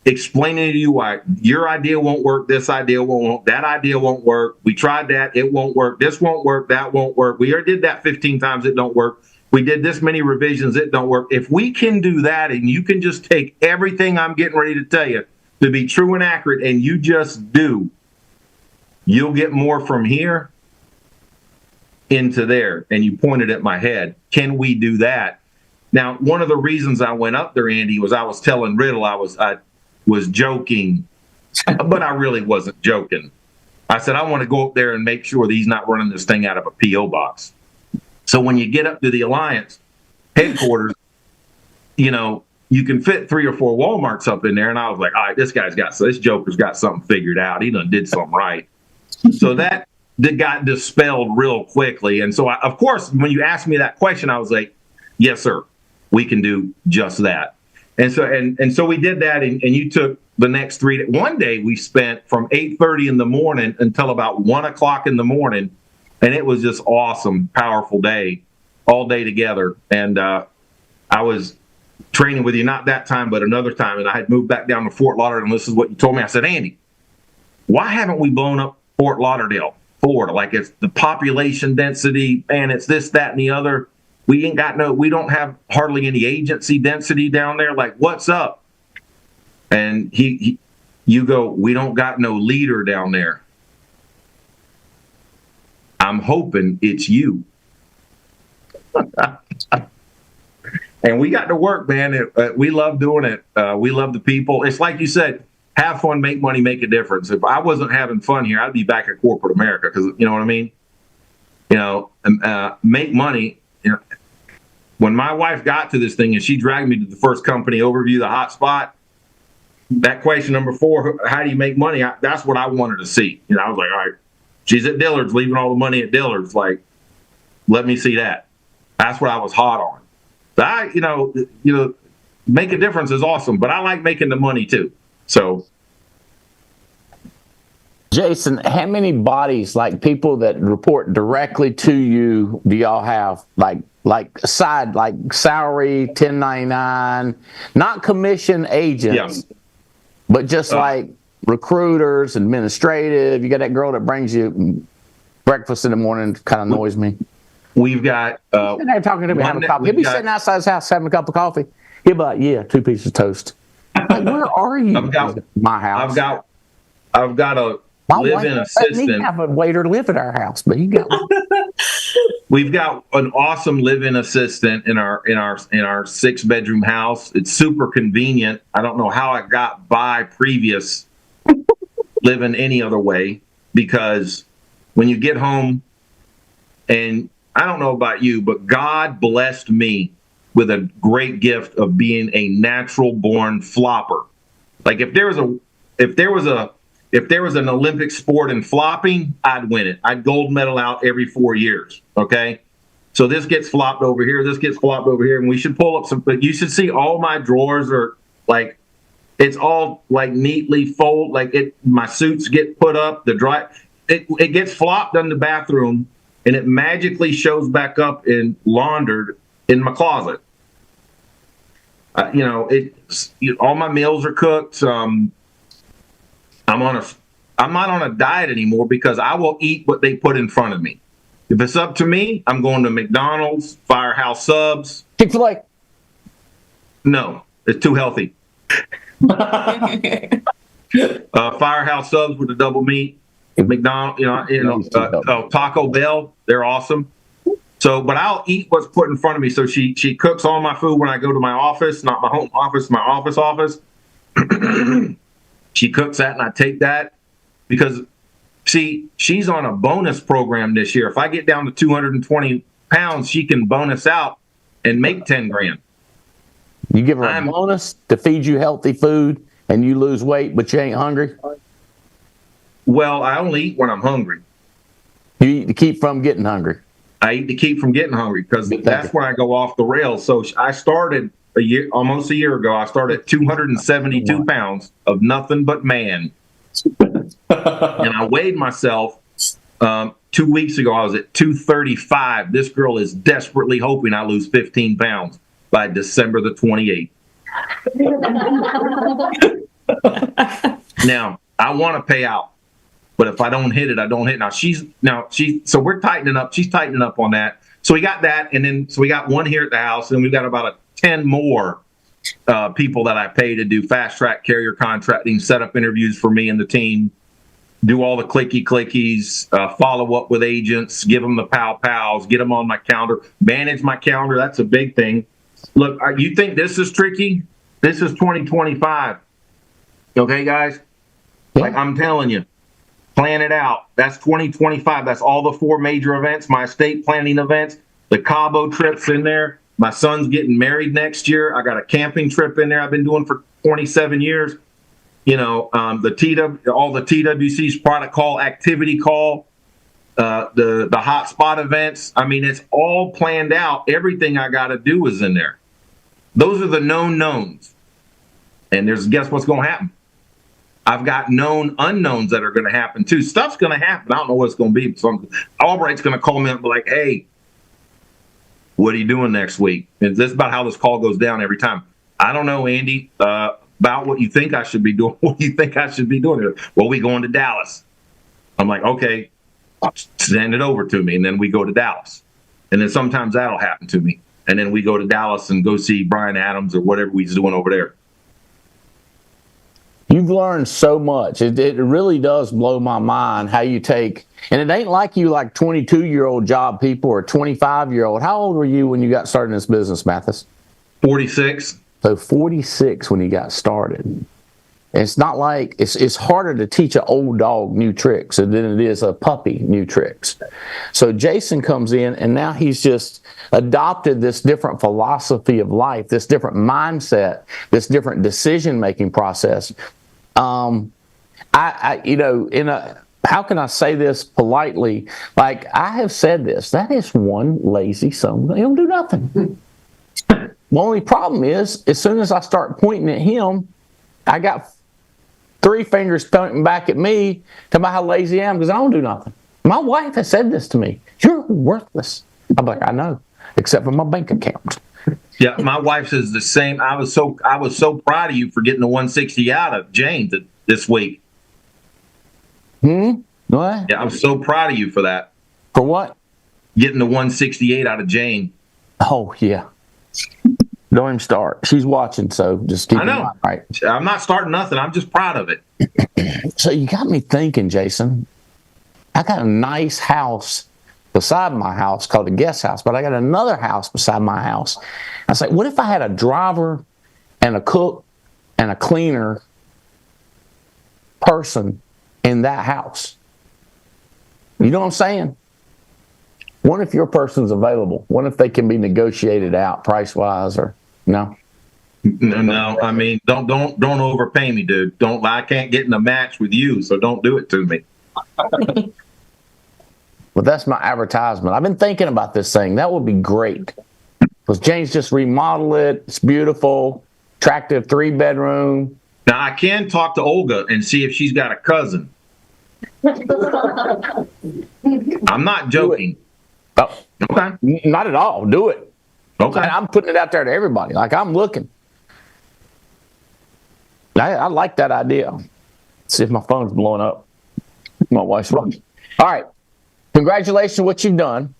S2: explaining to you why your idea won't work, this idea won't work, that idea won't work. We tried that, it won't work. This won't work, that won't work. We already did that 15 times, it don't work. We did this many revisions, it don't work. If we can do that and you can just take everything I'm getting ready to tell you to be true and accurate and you just do, you'll get more from here into there. And you pointed at my head. Can we do that? Now, one of the reasons I went up there, Andy, was I was telling Riddle I was joking, but I really wasn't joking. I said, I want to go up there and make sure that he's not running this thing out of a P.O. box. So when you get up to the Alliance headquarters, you can fit 3 or 4 Walmarts up in there. And I was like, all right, this joker's got something figured out. He done did something right. So that got dispelled real quickly. And so, of course, when you asked me that question, I was like, yes, sir, we can do just that. And so we did that. And you took the next 3 days. One day we spent from 8:30 in the morning until about 1 o'clock in the morning. And it was just awesome, powerful day, all day together. And I was training with you, not that time, but another time. And I had moved back down to Fort Lauderdale. And this is what you told me. I said, Andy, why haven't we blown up Fort Lauderdale, Florida. Like it's the population density, and it's this, that, and the other. We don't have hardly any agency density down there. Like, what's up? And you go, we don't got no leader down there. I'm hoping it's you. And we got to work, man. We love doing it. We love the people. It's like you said, have fun, make money, make a difference. If I wasn't having fun here, I'd be back at corporate America, because you know what I mean? Make money. When my wife got to this thing and she dragged me to the first company overview, the hot spot, that question number 4, how do you make money? That's what I wanted to see. I was like, all right, she's at Dillard's, leaving all the money at Dillard's. Like, let me see that. That's what I was hot on. But make a difference is awesome, but I like making the money too. So,
S1: Jason, how many bodies, like people that report directly to you, do y'all have? Like side, like salary, 1099, not commission agents, but just like recruiters, administrative. You got that girl that brings you breakfast in the morning, kind of annoys me.
S2: We've got.
S1: He's sitting there talking to me, having a coffee. He'll be sitting outside his house having a cup of coffee. He'll be like, yeah, 2 pieces of toast. Like, where are you? My house.
S2: I've got a live-in assistant.
S1: We have a waiter live at our house, but he got one.
S2: We've got an awesome live-in assistant in our 6-bedroom house. It's super convenient. I don't know how I got by previous living any other way, because when you get home, and I don't know about you, but God blessed me with a great gift of being a natural-born flopper. Like if there was an Olympic sport in flopping, I'd win it. I'd gold medal out every 4 years. Okay. So this gets flopped over here. This gets flopped over here. And we should pull up but you should see all my drawers are like, it's all like neatly folded. Like my suits get put up, it gets flopped in the bathroom, and it magically shows back up and laundered in my closet. All my meals are cooked. I'm not on a diet anymore, because I will eat what they put in front of me. If it's up to me, I'm going to McDonald's, Firehouse Subs.
S1: Chick-fil-A.
S2: No, it's too healthy. Firehouse Subs with the double meat. McDonald's, Taco Bell, they're awesome. So, but I'll eat what's put in front of me. So she cooks all my food when I go to my office, not my home office, my office. She cooks that, and I take that, because, see, she's on a bonus program this year. If I get down to 220 pounds, she can bonus out and make 10 grand.
S1: You give her a bonus to feed you healthy food, and you lose weight, but you ain't hungry?
S2: Well, I only eat when I'm hungry.
S1: You eat to keep from getting hungry.
S2: I eat to keep from getting hungry, because that's when I go off the rails. So I started almost a year ago. I started at 272 pounds of nothing but man. And I weighed myself 2 weeks ago. I was at 235. This girl is desperately hoping I lose 15 pounds by December the 28th. Now, I want to pay out, but if I don't hit it, I don't hit. So we're tightening up. She's tightening up on that. So we got that, and then we got one here at the house, and we've got about 10 more people that I pay to do fast track carrier contracting, set up interviews for me and the team, do all the clickies, follow up with agents, give them the pow-pows, get them on my calendar, manage my calendar. That's a big thing. Look, you think this is tricky? This is 2025. Okay, guys? Like I'm telling you, plan it out. That's 2025. That's all the 4 major events, my estate planning events, the Cabo trips in there. My son's getting married next year. I got a camping trip in there I've been doing for 27 years. All the TWC's product call, activity call, the hotspot events. I mean, it's all planned out. Everything I got to do is in there. Those are the known knowns. And guess what's going to happen? I've got known unknowns that are going to happen too. Stuff's going to happen. I don't know what it's going to be. Albright's going to call me up and be like, hey, what are you doing next week? And that's about how this call goes down every time. I don't know, Andy, about what you think I should be doing. What do you think I should be doing? Well, we going to Dallas. I'm like, okay, send it over to me. And then we go to Dallas. And then sometimes that'll happen to me. And then we go to Dallas and go see Brian Adams or whatever he's doing over there.
S1: You've learned so much. It really does blow my mind how you take, and it ain't like you like 22-year-old job people or 25-year-old. How old were you when you got started in this business, Mathis?
S2: 46.
S1: So 46 when you got started. And it's not like, it's harder to teach an old dog new tricks than it is a puppy new tricks. So Jason comes in and now he's just adopted this different philosophy of life, this different mindset, this different decision-making process. How can I say this politely? Like, I have said this, that is one lazy son. He don't do nothing. The only problem is, as soon as I start pointing at him, I got 3 fingers pointing back at me to about how lazy I am because I don't do nothing. My wife has said this to me. You're worthless. I'm like, I know, except for my bank account.
S2: Yeah, my wife says the same. I was so proud of you for getting the 160 out of Jane this week.
S1: What?
S2: Yeah, I was so proud of you for that.
S1: For what?
S2: Getting the 168 out of Jane.
S1: Oh, yeah. Don't even start. She's watching, so just keep
S2: I know.
S1: in mind, right?
S2: I'm not starting nothing. I'm just proud of it.
S1: So you got me thinking, Jason. I got a nice house beside my house called the guest house, but I got another house beside my house. I was like, what if I had a driver and a cook and a cleaner person in that house? You know what I'm saying? What if your person's available? What if they can be negotiated out price-wise or no?
S2: No, I mean, don't overpay me, dude. I can't get in a match with you, so don't do it to me.
S1: Well, that's my advertisement. I've been thinking about this thing. That would be great. Because James just remodeled it. It's beautiful, attractive 3-bedroom.
S2: Now, I can talk to Olga and see if she's got a cousin. I'm not joking.
S1: Oh,
S2: Okay.
S1: not at all. Do it.
S2: Okay.
S1: And I'm putting it out there to everybody. Like, I'm looking. I like that idea. Let's see if my phone's blowing up. My wife's running. All right. Congratulations on what you've done.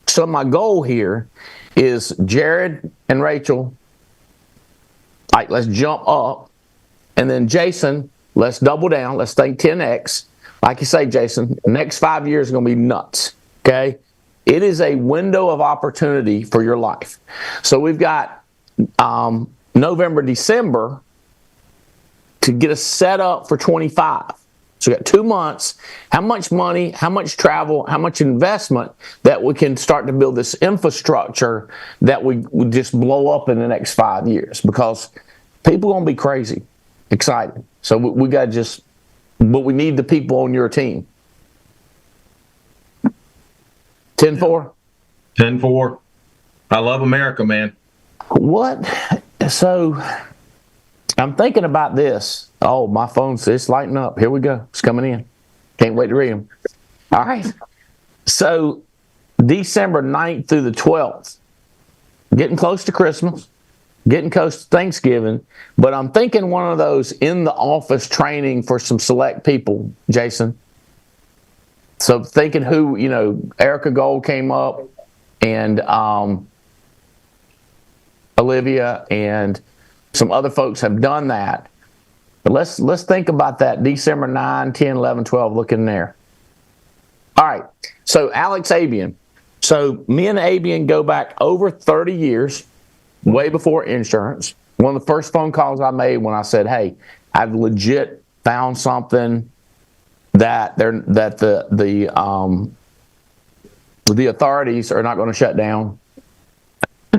S1: So my goal here is Jared and Rachel, like, let's jump up. And then Jason, let's double down. Let's think 10X. Like you say, Jason, the next 5 years are going to be nuts. Okay? It is a window of opportunity for your life. So we've got November, December to get us set up for 25. So we got 2 months. How much money, how much travel, how much investment that we can start to build this infrastructure that we just blow up in the next 5 years, because people are going to be crazy excited. So we got to but we need the people on your team. 10-4?
S2: 10-4. I love America, man.
S1: What? So I'm thinking about this. Oh, my phone's it's lighting up. Here we go. It's coming in. Can't wait to read them. All right. So December 9th through the 12th, getting close to Christmas, getting close to Thanksgiving, but I'm thinking one of those in the office training for some select people, Jason. So thinking who, Erica Gold came up, and Olivia and some other folks have done that. But let's think about that. December 9, 10, 11, 12, look in there. All right. So Alex Abian. So me and Abian go back over 30 years, way before insurance. One of the first phone calls I made when I said, hey, I've legit found something that the authorities are not going to shut down.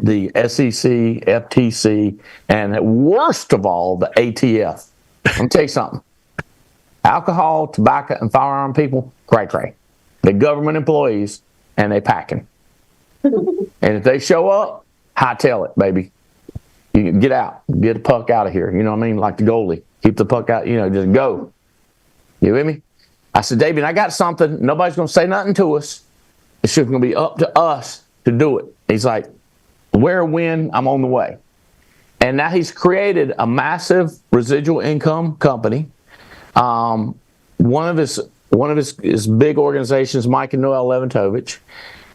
S1: The SEC, FTC, and worst of all, the ATF. Let me tell you something. Alcohol, tobacco, and firearm people, cray. They're government employees, and they packing. And if they show up, hightail it, baby. You get out. Get the puck out of here. You know what I mean? Like the goalie. Keep the puck out, just go. You with me? I said, David, I got something. Nobody's going to say nothing to us. It's just going to be up to us to do it. He's like, where, when, I'm on the way. And now he's created a massive residual income company. One of his one of his big organizations, Mike and Noel Leventovich,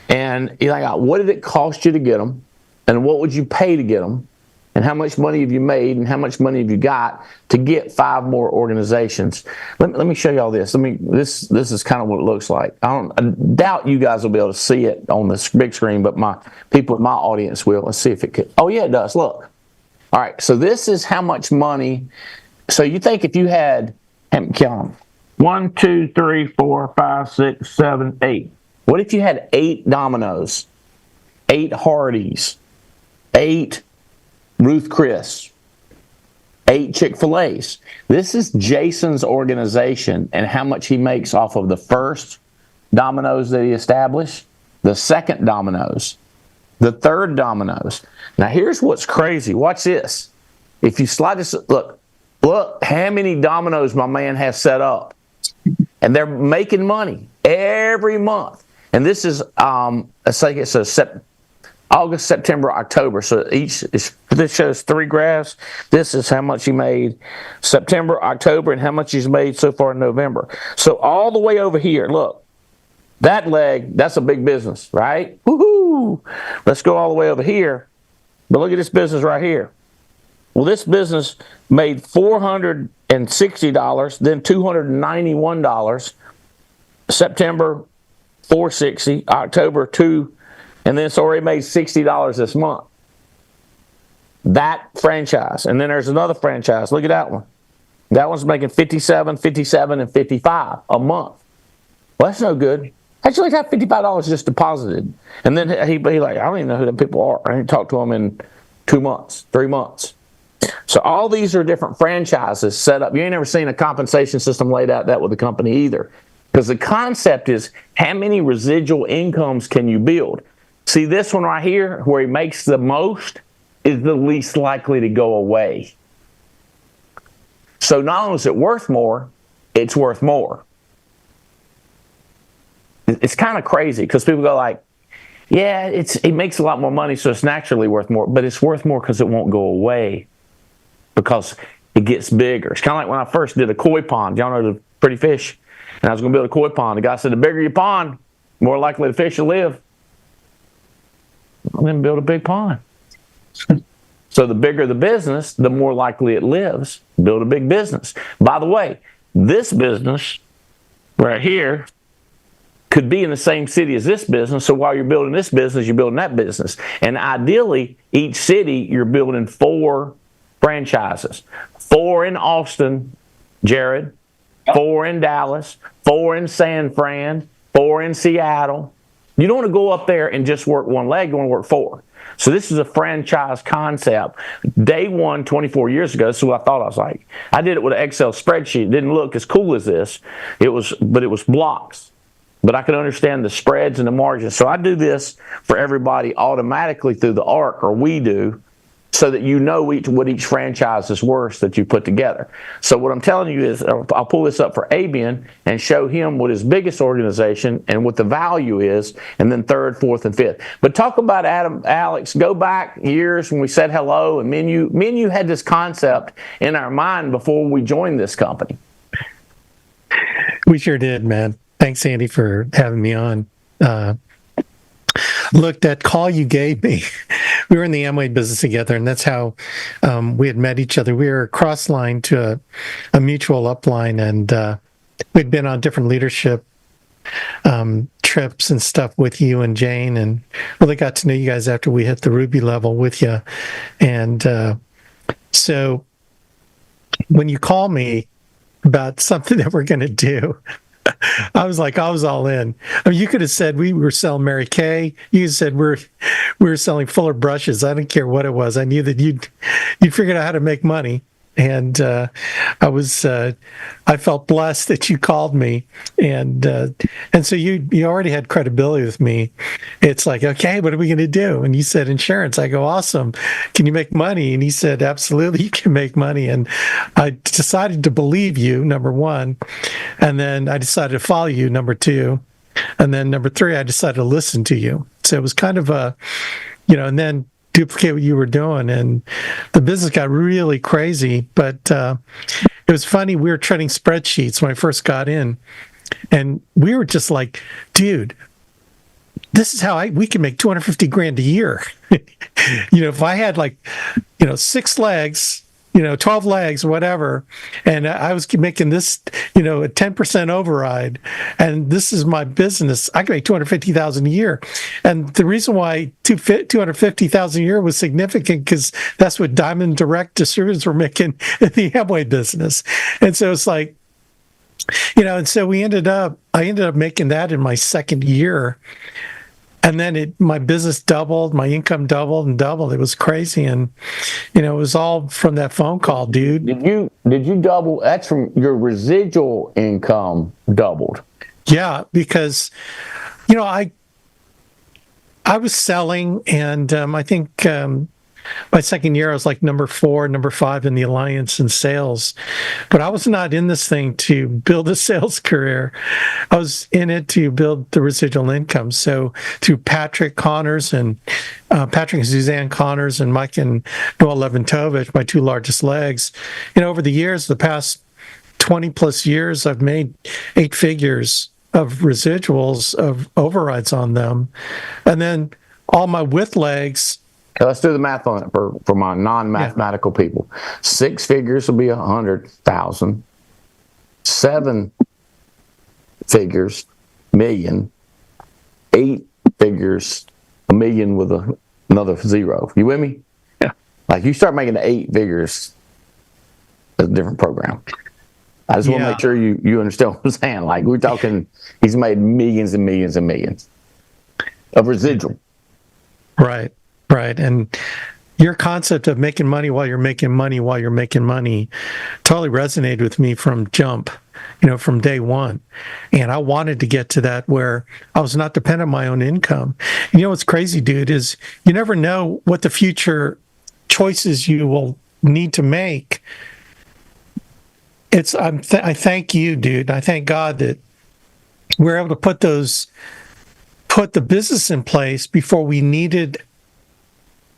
S1: and you're like, what did it cost you to get them, and what would you pay to get them, and how much money have you made, and how much money have you got to get 5 more organizations? Let me show you all this. This is kind of what it looks like. I doubt you guys will be able to see it on this big screen, but my people in my audience will. Let's see if it could. Oh yeah, it does. Look. All right. So this is how much money. So you think if you had, count them, 1, 2, 3, 4, 5, 6, 7, 8. What if you had 8 Domino's, 8 Hardee's, 8 Ruth Chris, 8 Chick-fil-A's? This is Jason's organization and how much he makes off of the first Domino's that he established, the second Domino's, the third Domino's. Now here's what's crazy. Watch this. If you slide this, look how many Domino's my man has set up. And they're making money every month. And this is, let's say it's August, September, October. So this shows 3 graphs. This is how much he made September, October, and how much he's made so far in November. So all the way over here, look, that leg, that's a big business, right? Woohoo! Let's go all the way over here. But look at this business right here. Well, this business made $460, then $291. September, $460, October, $2, and then it's already made $60 this month. That franchise. And then there's another franchise. Look at that one. That one's making $57, $57, and $55 a month. Well, that's no good. Actually, got $55 just deposited. And then he like, I don't even know who them people are. I didn't talk to them in 2 months, 3 months. So all these are different franchises set up. You ain't never seen a compensation system laid out that with a company either. Because the concept is, how many residual incomes can you build? See this one right here, where he makes the most, is the least likely to go away. So not only is it worth more, it's worth more. It's kind of crazy because people go like, yeah, it makes a lot more money, so it's naturally worth more. But it's worth more because it won't go away, because it gets bigger. It's kind of like when I first did a koi pond. Y'all know the pretty fish? And I was going to build a koi pond. The guy said, the bigger your pond, more likely the fish will live. Then build a big pond. So the bigger the business, the more likely it lives. Build a big business. By the way, this business right here could be in the same city as this business. So while you're building this business, you're building that business. And ideally, each city, you're building 4 franchises. 4 in Austin, Jared. 4 in Dallas. 4 in San Fran. 4 in Seattle. You don't want to go up there and just work one leg. You want to work 4. So this is a franchise concept. Day one, 24 years ago, this is what I thought. I was like, I did it with an Excel spreadsheet. It didn't look as cool as this. But it was blocks. But I could understand the spreads and the margins. So I do this for everybody automatically through the ARC, or we do, so that you know what each franchise is worth that you put together. So what I'm telling you is, I'll pull this up for Abian and show him what his biggest organization and what the value is, and then 3rd, 4th, and 5th. But talk about Alex, go back years when we said hello, and me and you had this concept in our mind before we joined this company.
S5: We sure did, man. Thanks, Andy, for having me on. Look, that call you gave me, we were in the Amway business together, and that's how we had met each other. We were cross-line to a mutual upline, and we'd been on different leadership trips and stuff with you and Jane, and really got to know you guys after we hit the Ruby level with you. And so when you call me about something that we're going to do, I was all in. I mean, you could have said we were selling Mary Kay. You could have said we were selling Fuller brushes. I didn't care what it was. I knew that you'd figured out how to make money. And I felt blessed that you called me, and so you already had credibility with me. It's like, okay, what are we going to do? And you said insurance. I go, awesome. Can you make money? And he said, absolutely, you can make money. And I decided to believe you, number one, and then I decided to follow you, number 2, and then number 3, I decided to listen to you. So it was kind of and then duplicate what you were doing, and the business got really crazy. But it was funny, we were trading spreadsheets when I first got in, And we were just like, dude, this is how we can make 250 grand a year. If I had 6 legs, 12 legs, whatever, and I was making this, a 10% override, and this is my business, I can make 250,000 a year. And the reason why 250,000 a year was significant because that's what Diamond Direct distributors were making in the Amway business. And so it's like, and so I ended up making that in my second year. And then my business doubled, my income doubled and doubled. It was crazy. And, it was all from that phone call, dude.
S1: Did you double? That's from your residual income doubled.
S5: Yeah, because, I was selling, and I think my second year I was like number 4, number 5 in the alliance in sales. But I was not in this thing to build a sales career. I was in it to build the residual income. So through Patrick and Suzanne Connors and Mike and Noel Leventovich, my 2 largest legs, over the years, the past 20 plus years, I've made 8 figures of residuals, of overrides on them. And then all my with legs.
S1: Let's do the math on it for my non-mathematical people. 6 figures will be 100,000. 7 figures, million. 8 figures, a million with another 0. You with me?
S5: Yeah.
S1: Like you start making the 8 figures, it's a different program. I just want to make sure you understand what I'm saying. Like we're talking, he's made millions and millions and millions of residual.
S5: Right. Right. And your concept of making money while you're making money totally resonated with me from jump, from day one. And I wanted to get to that where I was not dependent on my own income. And what's crazy, dude, is you never know what the future choices you will need to make. I thank you, dude. I thank God that we're able to put the business in place before we needed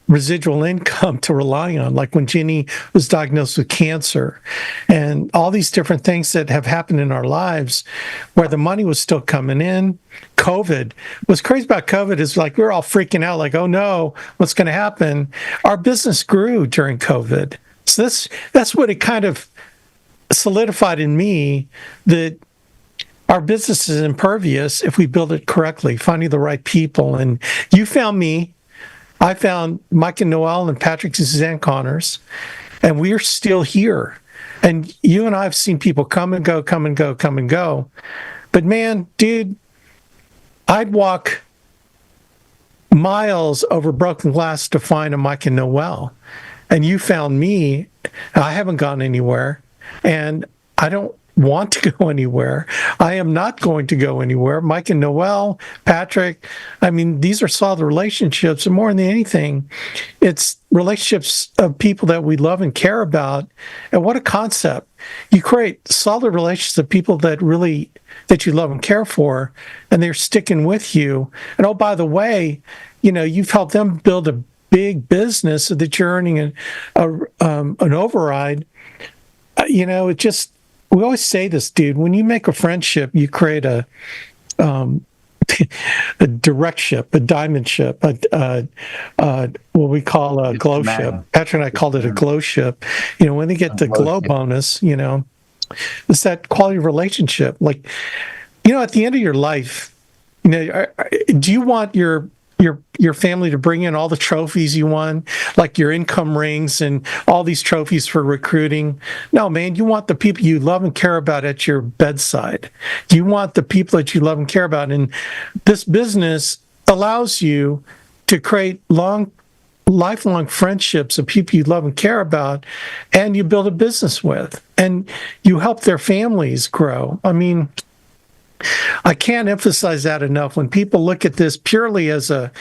S5: residual income to rely on, like when Ginny was diagnosed with cancer and all these different things that have happened in our lives where the money was still coming in. COVID. What's crazy about COVID is like we're all freaking out like, oh no, what's going to happen? Our business grew during COVID. So that's what it kind of solidified in me, that our business is impervious if we build it correctly, finding the right people. And you found me. I found Mike and Noel and Patrick and Suzanne Connors, and we're still here. And you and I have seen people come and go, come and go, come and go. But man, dude, I'd walk miles over broken glass to find a Mike and Noel. And you found me. I haven't gone anywhere. And I don't want to go anywhere. I am not going to go anywhere. Mike and Noel, Patrick, these are solid relationships. And more than anything, it's relationships of people that we love and care about. And what a concept. You create solid relationships of people that you love and care for, and they're sticking with you. And oh, by the way, you've helped them build a big business so that you're earning an override. We always say this, dude, when you make a friendship, you create a direct ship, a diamond ship, what we call a glow ship. Patrick and I called it a glow ship. When they get the glow bonus, it's that quality relationship. Like, at the end of your life, do you want your family to bring in all the trophies you won, like your income rings and all these trophies for recruiting? No, man, you want the people you love and care about at your bedside. You want the people that you love and care about. And this business allows you to create lifelong friendships of people you love and care about, and you build a business with, and you help their families grow. I can't emphasize that enough. When people look at this purely as a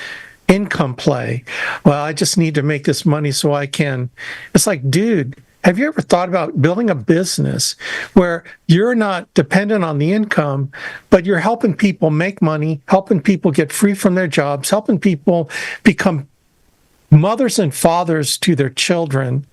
S5: income play, well, I just need to make this money so I can. It's like, dude, have you ever thought about building a business where you're not dependent on the income, but you're helping people make money, helping people get free from their jobs, helping people become mothers and fathers to their children,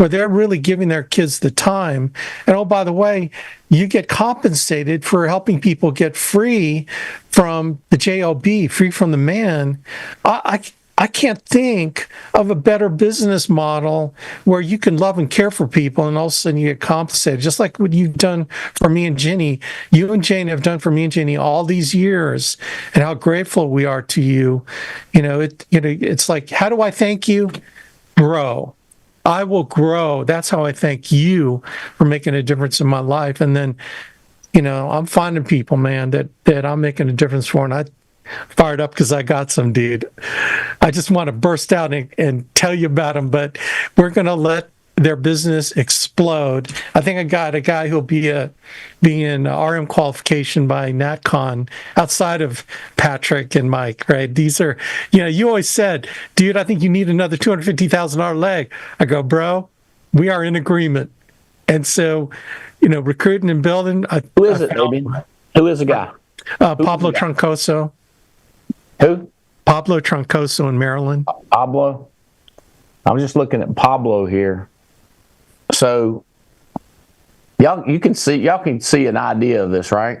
S5: where they're really giving their kids the time. And oh, by the way, you get compensated for helping people get free from the job, free from the man. I can't think of a better business model where you can love and care for people and all of a sudden you get compensated. Just like what you've done for me and Jenny. You and Jane have done for me and Jenny all these years, and how grateful we are to you. It's like, how do I thank you? Grow. I will grow. That's how I thank you for making a difference in my life. And then, I'm finding people, man, that I'm making a difference for, and I fired up because I got some, dude. I just want to burst out and tell you about them, but we're going to let their business explode. I think I got a guy who'll be in RM qualification by NatCon outside of Patrick and Mike, right? These are, you always said, dude, I think you need another $250,000 leg. I go, bro, we are in agreement. And so, recruiting and building.
S1: Who is it, Fabian? Who is the guy?
S5: Pablo Troncoso.
S1: Who?
S5: Pablo Troncoso in Maryland.
S1: Pablo? I'm just looking at Pablo here. So y'all can see an idea of this, right?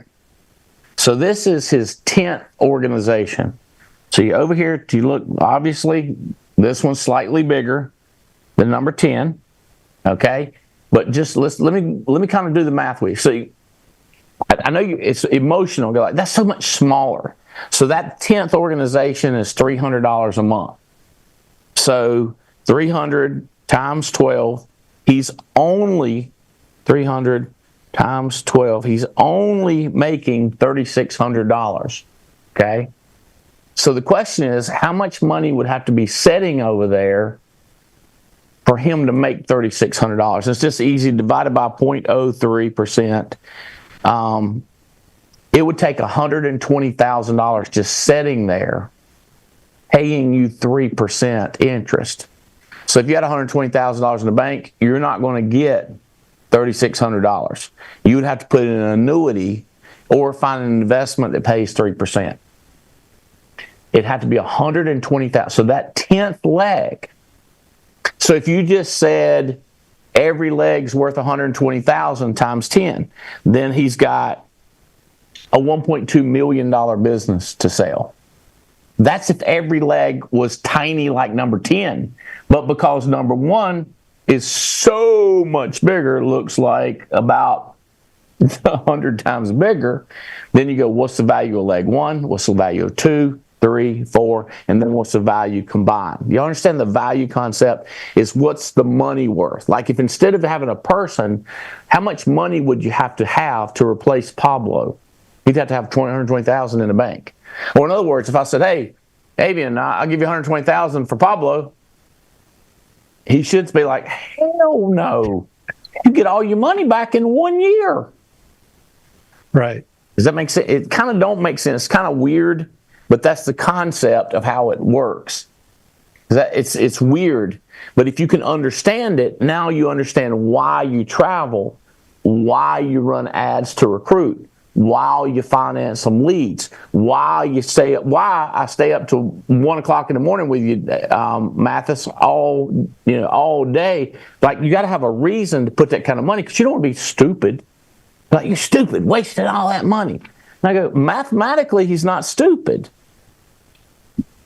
S1: So this is his 10th organization. So you over here, you look, obviously this one's slightly bigger than number 10. Okay? But just let me kind of do the math with you. So I know it's emotional. Go like, that's so much smaller. So that 10th organization is $300 a month. So 300 times 12, he's only 300 times 12. He's only making $3,600. Okay. So the question is, how much money would have to be sitting over there for him to make $3,600? It's just easy, divided by 0.03%. It would take $120,000 just sitting there, paying you 3% interest. So if you had $120,000 in the bank, you're not going to get $3,600. You would have to put in an annuity or find an investment that pays 3%. It'd have to be $120,000. So that 10th leg. So if you just said every leg's worth $120,000 times 10, then he's got a $1.2 million business to sell. That's if every leg was tiny like number 10. But because number 1 is so much bigger, looks like about 100 times bigger, then you go, what's the value of leg 1? What's the value of 2, 3, 4, and then what's the value combined? You understand the value concept is what's the money worth? Like if instead of having a person, how much money would you have to replace Pablo? You'd have to have $120,000 in the bank. Or in other words, if I said, hey, Avian, I'll give you $120,000 for Pablo, he should be like, hell no. You get all your money back in 1 year.
S5: Right.
S1: Does that make sense? It kind of don't make sense. It's kind of weird, but that's the concept of how it works. It's weird, but if you can understand it, now you understand why you travel, why you run ads to recruit, why you finance some leads, why I stay up till 1 o'clock in the morning with you, Mathis, all day. Like you got to have a reason to put that kind of money, because you don't want to be stupid. Like you're stupid, wasting all that money. And I go, mathematically, he's not stupid.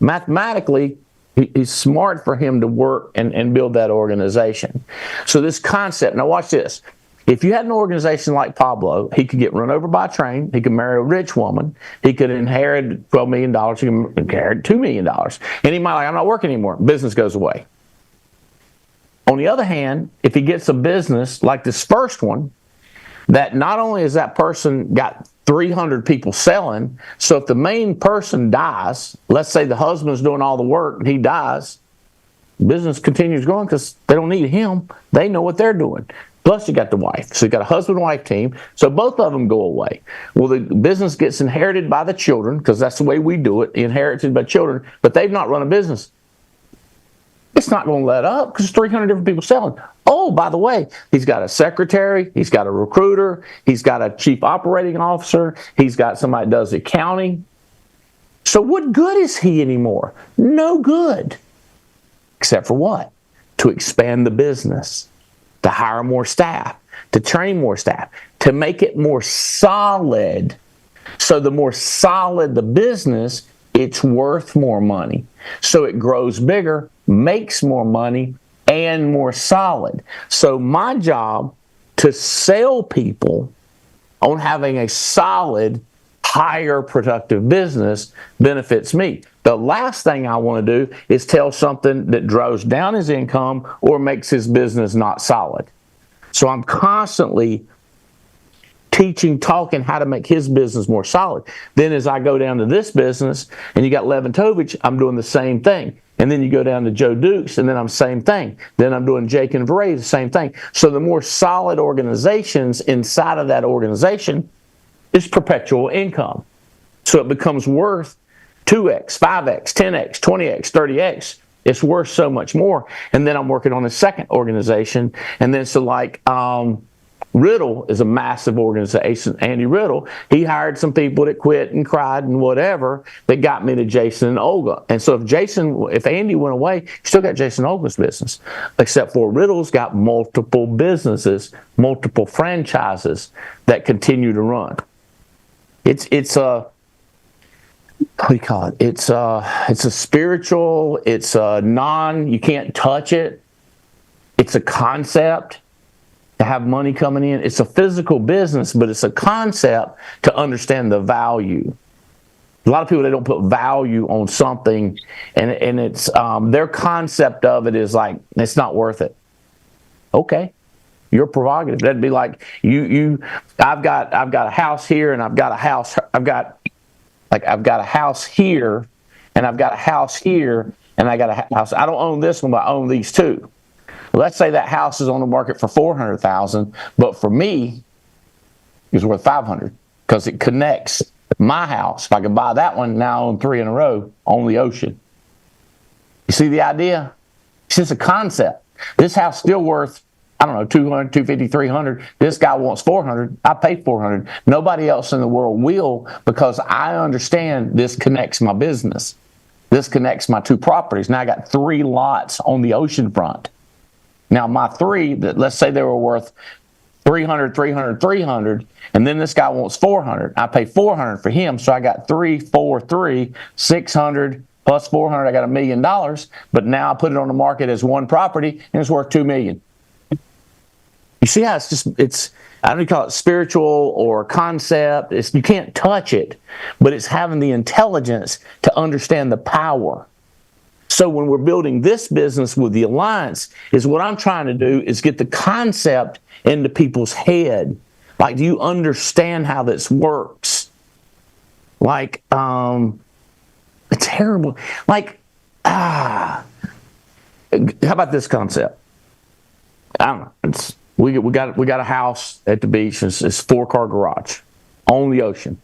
S1: Mathematically, he's smart for him to work and build that organization. So this concept, now watch this. If you had an organization like Pablo, he could get run over by a train. He could marry a rich woman. He could inherit $12 million. He could inherit $2 million. And he might like, I'm not working anymore. Business goes away. On the other hand, if he gets a business like this first one, that not only has that person got 300 people selling, so if the main person dies, let's say the husband's doing all the work and he dies, business continues going because they don't need him. They know what they're doing. Plus, you got the wife. So you got a husband-wife team. So both of them go away. Well, the business gets inherited by the children, because that's the way we do it, inherited by children, but they've not run a business. It's not going to let up because there's 300 different people selling. Oh, by the way, he's got a secretary, he's got a recruiter, he's got a chief operating officer, he's got somebody that does accounting. So what good is he anymore? No good. Except for what? To expand the business. to hire more staff, to train more staff, to make it more solid. So the more solid the business, it's worth more money. So it grows bigger, makes more money, and more solid. So my job to sell people on having a solid, higher productive business benefits me. The last thing I want to do is tell something that draws down his income or makes his business not solid. So I'm constantly teaching, talking how to make his business more solid. Then as I go down to this business, and you got Leventovich, I'm doing the same thing. And then you go down to Joe Dukes, and then I'm same thing. Then I'm doing Jake and Veray, the same thing. So the more solid organizations inside of that organization is perpetual income. So it becomes worth 2x, 5x, 10x, 20x, 30x. It's worth so much more. And then I'm working on a second organization. And then so like Riddle is a massive organization. Andy Riddle, he hired some people that quit and cried and whatever that got me to Jason and Olga. And so if Andy went away, you still got Jason and Olga's business. Except for Riddle's got multiple businesses, multiple franchises that continue to run. It's a what do you call it? It's a spiritual, it's a you can't touch it. It's a concept to have money coming in. It's a physical business, but it's a concept to understand the value. A lot of people, they don't put value on something, and it's their concept of it is like, it's not worth it. Okay. Your prerogative. That'd be like I've got a house here, and I've got a house here, and I've got a house here, and I got a house. I don't own this one, but I own these two. Well, let's say that house is on the market for $400,000, but for me, it's worth $500 because it connects my house. If I could buy that one, now I own 3 in a row on the ocean. You see the idea? It's just a concept. This house still worth, I don't know, 200, 250, 300. This guy wants 400. I pay 400. Nobody else in the world will, because I understand this connects my business. This connects my 2 properties. Now I got 3 lots on the ocean front. Now my 3, let's say they were worth 300, 300, 300, and then this guy wants 400. I pay 400 for him, so I got 3, 4, 3, 600 plus 400. I got $1 million. But now I put it on the market as one property, and it's worth $2 million. You see how it's I don't know if you call it spiritual or concept. You can't touch it, but it's having the intelligence to understand the power. So when we're building this business with the Alliance, is what I'm trying to do is get the concept into people's head. Like, do you understand how this works? Like, it's terrible. Like, how about this concept? I don't know. We got a house at the beach. It's 4-car garage on the ocean.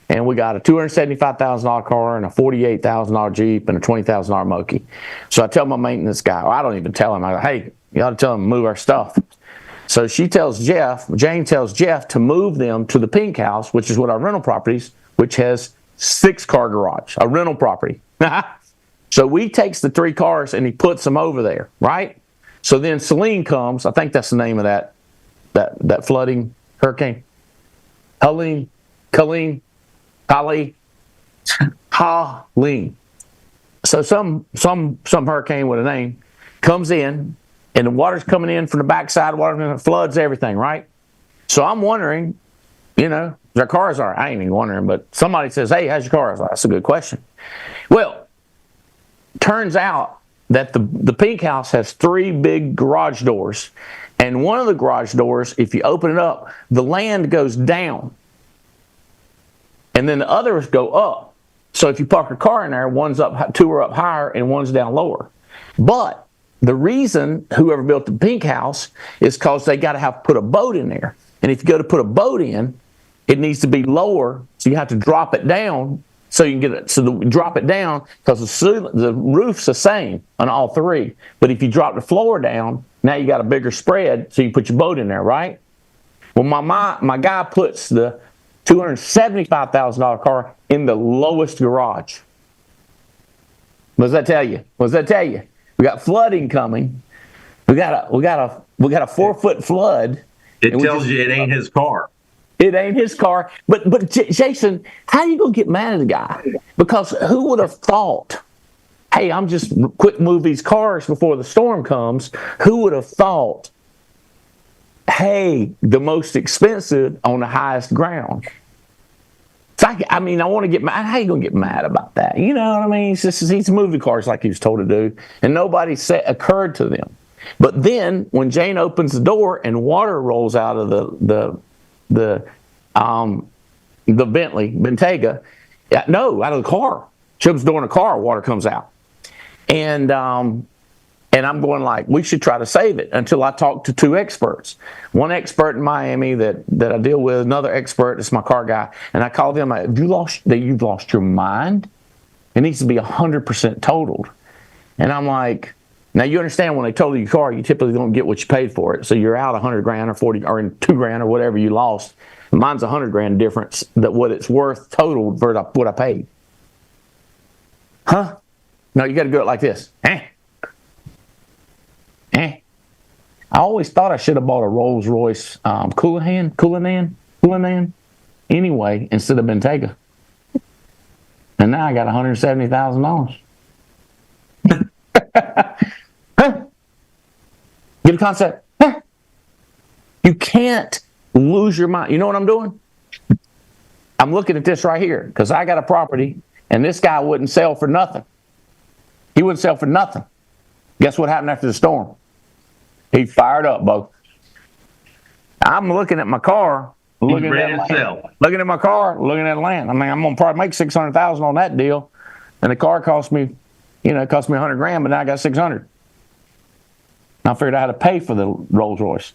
S1: And we got a $275,000 car and a $48,000 Jeep and a $20,000 Moki. So I tell my maintenance guy, I don't even tell him, I go, hey, you ought to tell him to move our stuff. So Jane tells Jeff to move them to the pink house, which is what our rental properties, which has 6-car garage, a rental property. So he takes the 3 cars and he puts them over there, right? So then Celine comes, I think that's the name of that flooding hurricane. Helene. So some hurricane with a name comes in, and the water's coming in from the backside, water floods everything, right? So I'm wondering, their cars are. I ain't even wondering, but somebody says, hey, how's your car? I was like, that's a good question. Well, turns out that the pink house has 3 big garage doors, and one of the garage doors, if you open it up, the land goes down. And then the others go up. So if you park a car in there, 2 are up higher and 1's down lower. But the reason whoever built the pink house is because they got to put a boat in there. And if you go to put a boat in, it needs to be lower, so you have to drop it down so you can get it. So drop it down because the roof's the same on all 3. But if you drop the floor down, now you got a bigger spread, so you put your boat in there, right? Well, my guy puts the $275,000 car in the lowest garage. What does that tell you? We got flooding coming. We got We got a 4-foot flood.
S2: It
S1: and we
S2: tells you it ain't his car.
S1: It ain't his car. But Jason, how you gonna get mad at the guy? Because who would have thought, hey, I'm just quick move these cars before the storm comes? Who would have thought, hey, the most expensive on the highest ground? So I want to get mad. How you gonna get mad about that? You know what I mean? He's moving cars like he was told to do, and nobody occurred to them. But then when Jane opens the door and water rolls out of the Bentley Bentayga, out of the car. She opens the door in the car, water comes out, and I'm going like, we should try to save it, until I talked to 2 experts. One expert in Miami that I deal with, another expert, it's my car guy, and I called them like, you've lost your mind? It needs to be 100% totaled. And I'm like, now you understand when they total your car, you typically don't get what you paid for it. So you're out $100,000 or 40 or $2,000 or whatever you lost. Mine's $100,000 difference that what it's worth totaled for what I paid. Huh? No, you got to do it like this. I always thought I should have bought a Rolls Royce Cullinan anyway instead of Bentayga. And now I got $170,000. Huh? Get a concept? Huh? You can't lose your mind. You know what I'm doing? I'm looking at this right here because I got a property and this guy wouldn't sell for nothing. He wouldn't sell for nothing. Guess what happened after the storm? He fired up, Bo. I'm looking at my car, looking at my car, looking at land. I mean, I'm gonna probably make $600,000 on that deal, and the car cost me, it cost me $100,000, but now I got $600,000. I figured out how to pay for the Rolls Royce.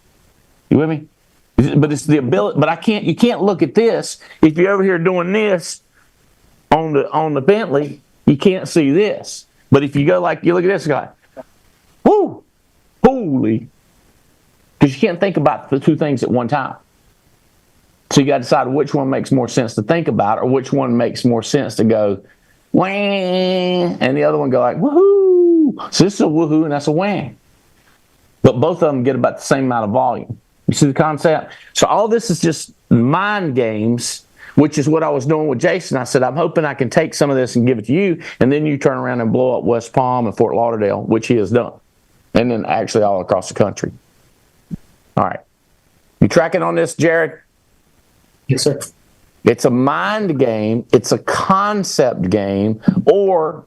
S1: You with me? But it's the ability. But you can't look at this if you're over here doing this on the Bentley. You can't see this. But if you go like you look at this guy, whoo, holy, because you can't think about the 2 things at one time. So you got to decide which one makes more sense to think about, or which one makes more sense to go, wah, and the other one go like, woohoo. So this is a woohoo and that's a whang. But both of them get about the same amount of volume. You see the concept? So all this is just mind games, which is what I was doing with Jason. I said, I'm hoping I can take some of this and give it to you, and then you turn around and blow up West Palm and Fort Lauderdale, which he has done. And then actually all across the country. All right. You tracking on this, Jared?
S3: Yes, sir.
S1: It's a mind game. It's a concept game, or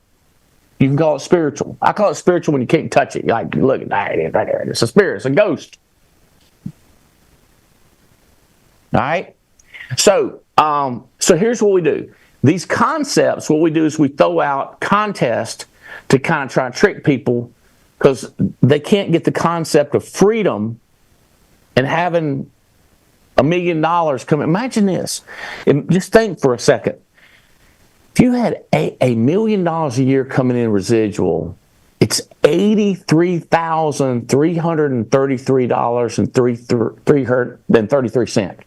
S1: you can call it spiritual. I call it spiritual when you can't touch it. You're like, look, there it is, right there. It's a spirit. It's a ghost. All right. So here's what we do. These concepts, what we do is we throw out contests to kind of try to trick people because they can't get the concept of freedom and having $1 million come. Imagine this. Just think for a second. If you had $1 million a year coming in residual, it's $83,333.33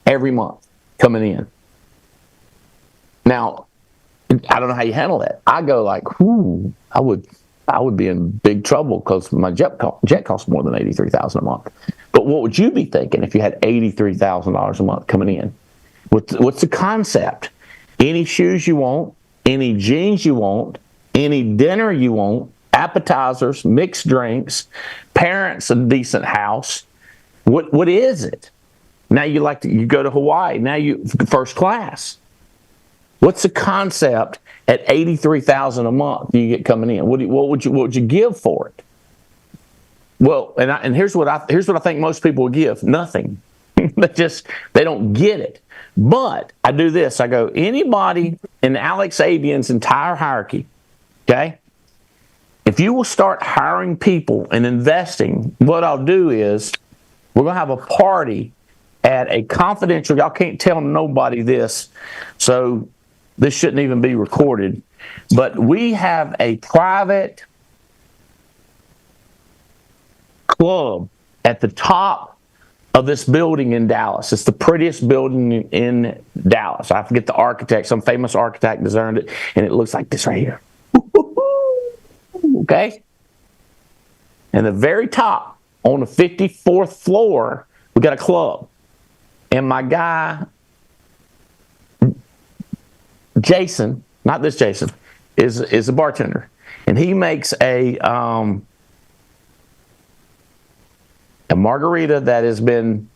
S1: every month coming in. Now, I don't know how you handle that. I go like, whoo, I would be in big trouble because my jet costs more than $83,000 a month. But what would you be thinking if you had $83,000 a month coming in? What's the concept? Any shoes you want, any jeans you want, any dinner you want, appetizers, mixed drinks, parents, a decent house. What is it? Now you you go to Hawaii. Now you first class. What's the concept at $83,000 a month you get coming in? What would you give for it? Well, and here's what I think most people would give: nothing. They don't get it. But I do this. I go, anybody in Alex Avian's entire hierarchy, okay? If you will start hiring people and investing, what I'll do is we're going to have a party at a confidential, y'all can't tell nobody this, so this shouldn't even be recorded, but we have a private club at the top of this building in Dallas. It's the prettiest building in Dallas. I forget the architect, some famous architect designed it, and it looks like this right here. Okay? And the very top, on the 54th floor, we got a club. And my guy, Jason, not this Jason, is a bartender. And he makes a margarita that has been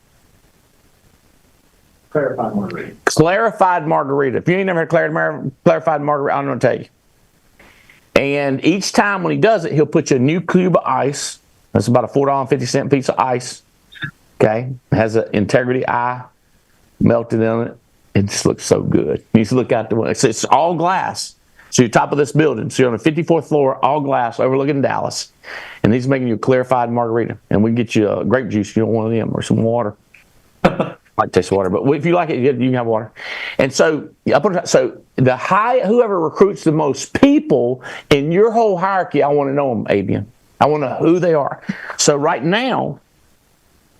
S1: clarified margarita. If you ain't never had clarified margarita, I don't know what to tell you. And each time when he does it, he'll put you a new cube of ice. That's about a $4.50 piece of ice. Okay, it has an integrity eye melted in it. It just looks so good. You just look out the window. It's all glass. So you're top of this building. So you're on the 54th floor, all glass, overlooking Dallas. And he's making you a clarified margarita. And we can get you a grape juice if you don't want one of them, or some water. I like taste water, but if you like it, you can have water. And so, whoever recruits the most people in your whole hierarchy, I want to know them, Abian. I want to know who they are. So right now,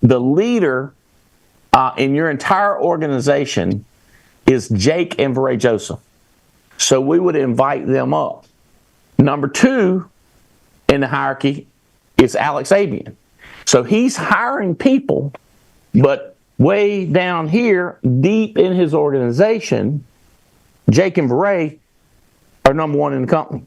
S1: the leader in your entire organization is Jake and Veray Joseph. So we would invite them up. Number 2 in the hierarchy is Alex Abian. So he's hiring people, but way down here, deep in his organization, Jake and Veray are number 1 in the company.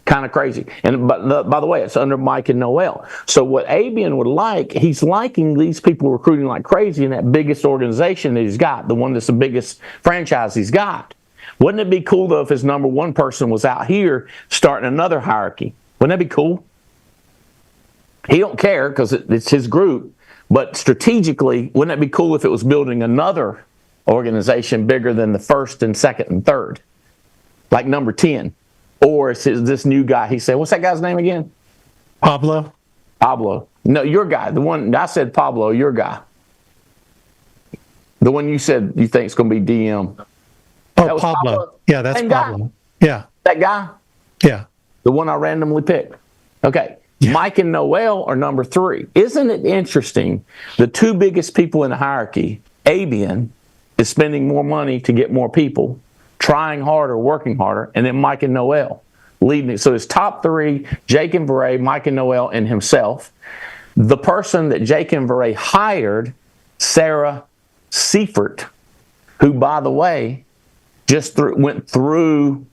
S1: Kind of crazy. And by the way, it's under Mike and Noel. So what Abian would like, he's liking these people recruiting like crazy in that biggest organization that he's got, the one that's the biggest franchise he's got. Wouldn't it be cool, though, if his number 1 person was out here starting another hierarchy? Wouldn't that be cool? He don't care because it's his group, but strategically, wouldn't it be cool if it was building another organization bigger than the first and second and third? Like number 10. Or it's this new guy. He said, what's that guy's name again?
S5: Pablo.
S1: No, your guy. The one, I said Pablo, your guy. The one you said you think is going to be DM.
S5: Oh, Pablo. Yeah, that's
S1: Same
S5: Pablo.
S1: Guy.
S5: Yeah.
S1: That guy?
S5: Yeah.
S1: The one I randomly picked. Okay.
S5: Yeah.
S1: Mike and Noel are number 3. Isn't it interesting? The 2 biggest people in the hierarchy, Abian is spending more money to get more people, trying harder, working harder, and then Mike and Noel leading it. So his top 3, Jake and Veray, Mike and Noel, and himself. The person that Jake and Veray hired, Sarah Seifert, who, by the way, just went through,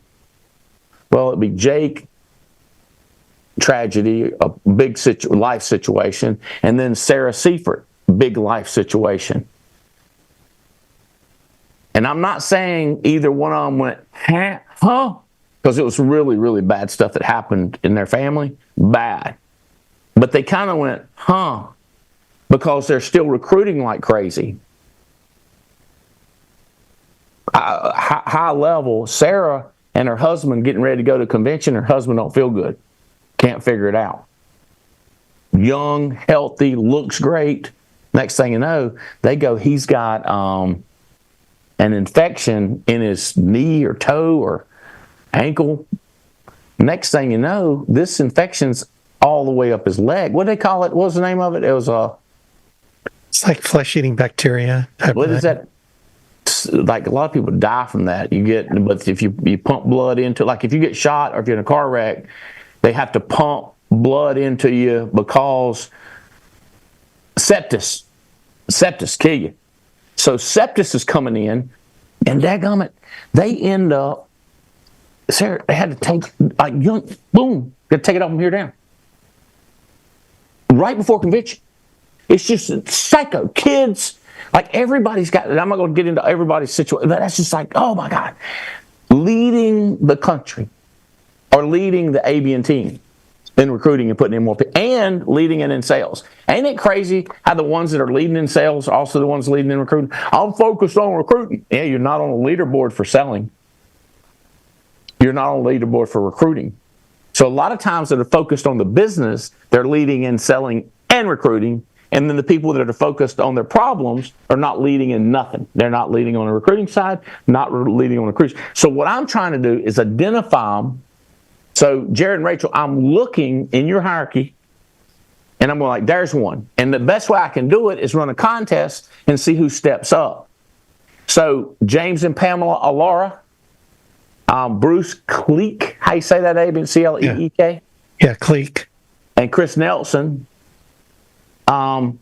S1: well, it'd be Jake, tragedy, a big life situation, and then Sarah Seifert, big life situation. And I'm not saying either one of them went, huh? Because it was really, really bad stuff that happened in their family. Bad. But they kind of went, huh? Because they're still recruiting like crazy. High level, Sarah and her husband getting ready to go to convention, her husband don't feel good. Can't figure it out. Young, healthy, looks great. Next thing you know, they go, he's got an infection in his knee or toe or ankle. Next thing you know, this infection's all the way up his leg. What do they call it? What was the name of it? It was
S5: it's like flesh-eating bacteria.
S1: What is that? Like a lot of people die from that. But if you pump blood into, like if you get shot or if you're in a car wreck, they have to pump blood into you because sepsis kill you. So sepsis is coming in, and dadgummit, they end up, Sarah, they had to take, boom, got to take it off from here down. Right before convention. It's just psycho. Kids, like everybody's got, and I'm not going to get into everybody's situation, but that's just like, oh my God. Leading the country, or leading the Abian team in recruiting and putting in more people, and leading it in sales. Ain't it crazy how the ones that are leading in sales are also the ones leading in recruiting? I'm focused on recruiting. Yeah, you're not on a leaderboard for selling. You're not on a leaderboard for recruiting. So a lot of times that are focused on the business, they're leading in selling and recruiting. And then the people that are focused on their problems are not leading in nothing. They're not leading on the recruiting side, not leading on recruiting. So what I'm trying to do is identify them. So Jared and Rachel, I'm looking in your hierarchy, and I'm going like, there's one. And the best way I can do it is run a contest and see who steps up. So James and Pamela Alara, Bruce Cleek, how you say that, Abe? C-L-E-E-K?
S5: Yeah, Cleek.
S1: and Chris Nelson. And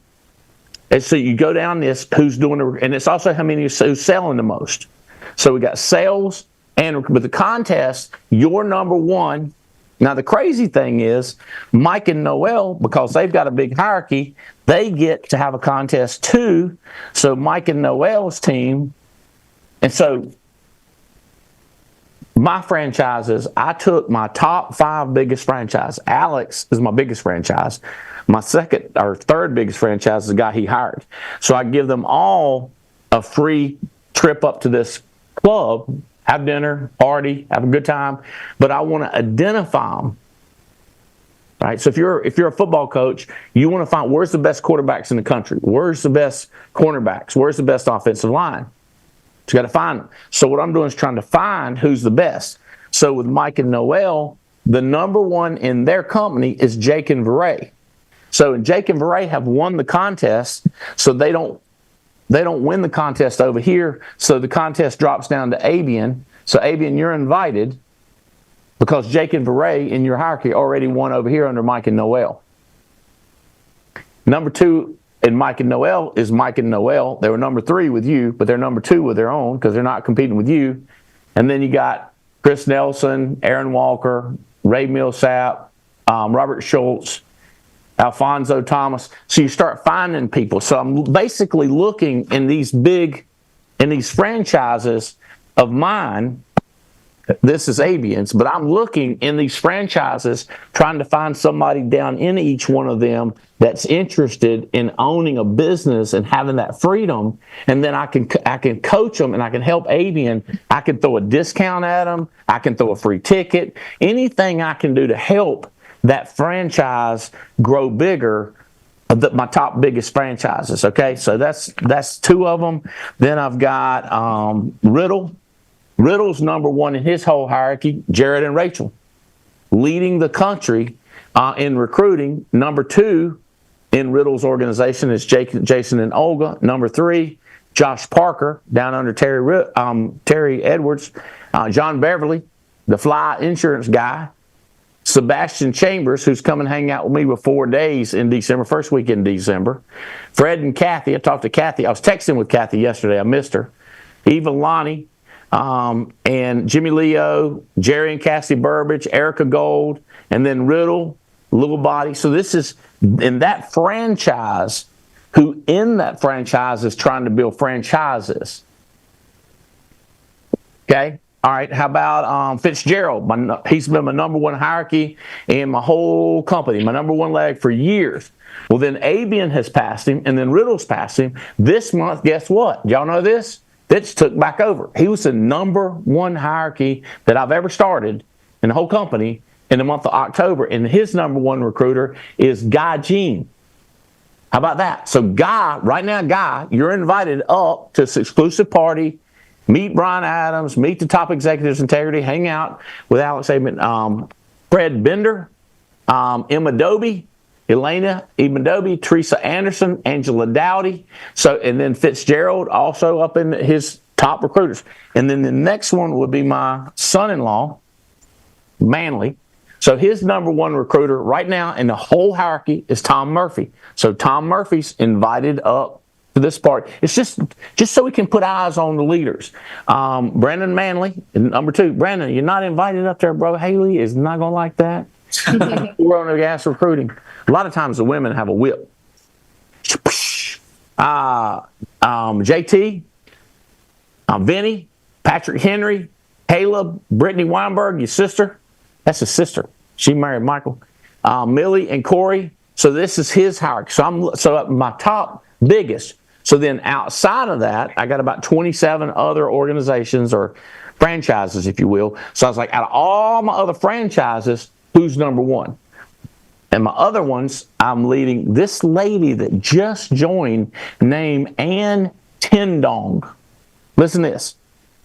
S1: so you go down this, who's doing and it's also how many who's selling the most. So we got sales, and with the contest, you're number one. Now the crazy thing is, Mike and Noel, because they've got a big hierarchy, they get to have a contest too. So Mike and Noel's team, and so my franchises, I took my top 5 biggest franchise. Alex is my biggest franchise. My second or third biggest franchise is the guy he hired. So I give them all a free trip up to this club, have dinner, party, have a good time, but I want to identify them. Right? So if you're a football coach, you want to find where's the best quarterbacks in the country, where's the best cornerbacks, where's the best offensive line. You got to find them. So what I'm doing is trying to find who's the best. So with Mike and Noel, the number one in their company is Jake and Veray. So Jake and Veray have won the contest, so they don't win the contest over here. So the contest drops down to Abian. So Abian, you're invited because Jake and Veray in your hierarchy already won over here under Mike and Noel. Number 2 in Mike and Noel is Mike and Noel. They were number 3 with you, but they're number 2 with their own because they're not competing with you. And then you got Chris Nelson, Aaron Walker, Ray Millsap, Robert Schultz, Alfonso Thomas. So you start finding people. So I'm basically looking in these franchises of mine. This is Abian's, but I'm looking in these franchises, trying to find somebody down in each one of them that's interested in owning a business and having that freedom. And then I can coach them and I can help Abian. I can throw a discount at them. I can throw a free ticket. Anything I can do to help that franchise grow bigger. My top biggest franchises. Okay, so that's 2 of them. Then I've got Riddle. Riddle's number 1 in his whole hierarchy, Jared and Rachel. Leading the country in recruiting. Number 2 in Riddle's organization is Jason and Olga. Number 3, Josh Parker, down under Terry Edwards. John Beverly, the fly insurance guy. Sebastian Chambers, who's come and hang out with me with 4 days in December, first week in December. Fred and Kathy, I talked to Kathy. I was texting with Kathy yesterday. I missed her. Eva Lonnie. And Jimmy Leo, Jerry and Cassie Burbage, Erica Gold, and then Riddle, Little Body. So this is in that franchise, who in that franchise is trying to build franchises. Okay? All right, how about Fitzgerald? He's been my number 1 hierarchy in my whole company, my number 1 leg for years. Well, then Abian has passed him, and then Riddle's passed him. This month, guess what? Y'all know this? Fitz took back over. He was the number 1 hierarchy that I've ever started in the whole company in the month of October. And his number 1 recruiter is Guy Jean. How about that? So Guy, right now, Guy, you're invited up to this exclusive party, meet Brian Adams, meet the top executives integrity, hang out with Alex Aben, Fred Bender, Emma Doby, Elena Ibendobi, Teresa Anderson, Angela Dowdy. So, and then Fitzgerald also up in his top recruiters. And then the next one would be my son-in-law, Manley. So his number 1 recruiter right now in the whole hierarchy is Tom Murphy. So Tom Murphy's invited up to this part. It's just so we can put eyes on the leaders. Brandon Manley, number 2. Brandon, you're not invited up there, bro. Haley is not going to like that. We're on the gas recruiting. A lot of times the women have a whip. JT, Vinny, Patrick Henry, Caleb, Brittany Weinberg, your sister. That's his sister. She married Michael. Millie and Corey. So this is his hierarchy. So my top biggest. So then outside of that, I got about 27 other organizations or franchises, if you will. So I was like, out of all my other franchises, who's number 1? And my other ones, I'm leading this lady that just joined named Ann Tindong. Listen to this.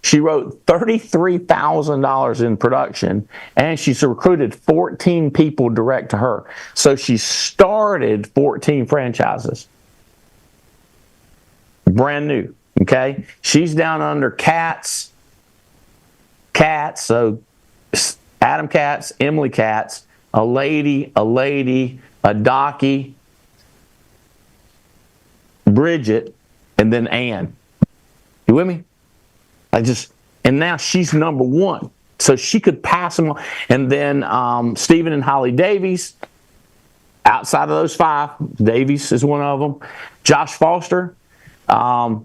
S1: She wrote $33,000 in production, and she's recruited 14 people direct to her. So she started 14 franchises. Brand new, okay? She's down under Katz, so Adam Katz, Emily Katz, a lady, a Docky, Bridget, and then Ann. You with me? And now she's number one. So she could pass them on. And then Stephen and Holly Davies, outside of those five, Davies is one of them. Josh Foster, Mirable,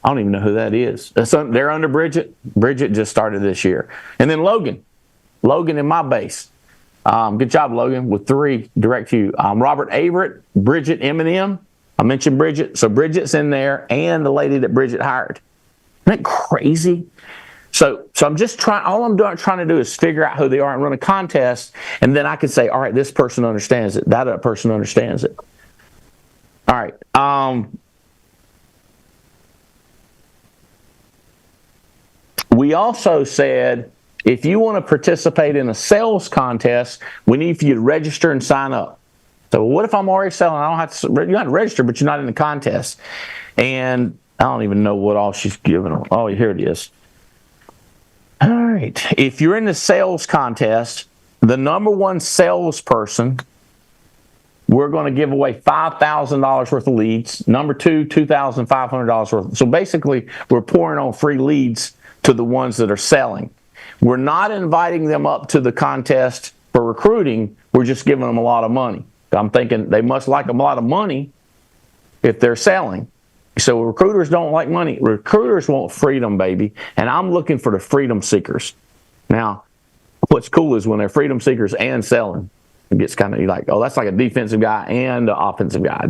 S1: I don't even know who that is. They're under Bridget. Bridget just started this year. And then Logan in my base. Good job, Logan, with 3 direct to you. Robert Averett, Bridget Eminem. I mentioned Bridget. So Bridget's in there, and the lady that Bridget hired. Isn't that crazy? So I'm just trying to do is figure out who they are and run a contest, and then I can say, all right, this person understands it, that other person understands it. All right. We also said, if you want to participate in a sales contest, we need for you to register and sign up. So what if I'm already selling? I don't have to, you have to register, but you're not in the contest. And I don't even know what all she's giving them. Oh, here it is. All right. If you're in the sales contest, the number one salesperson, we're going to give away $5,000 worth of leads. Number 2, $2,500 worth. So basically, we're pouring on free leads to the ones that are selling. We're not inviting them up to the contest for recruiting. We're just giving them a lot of money. I'm thinking they must like a lot of money if they're selling. So recruiters don't like money. Recruiters want freedom, baby. And I'm looking for the freedom seekers. Now, what's cool is when they're freedom seekers and selling, it gets kind of like, oh, that's like a defensive guy and an offensive guy.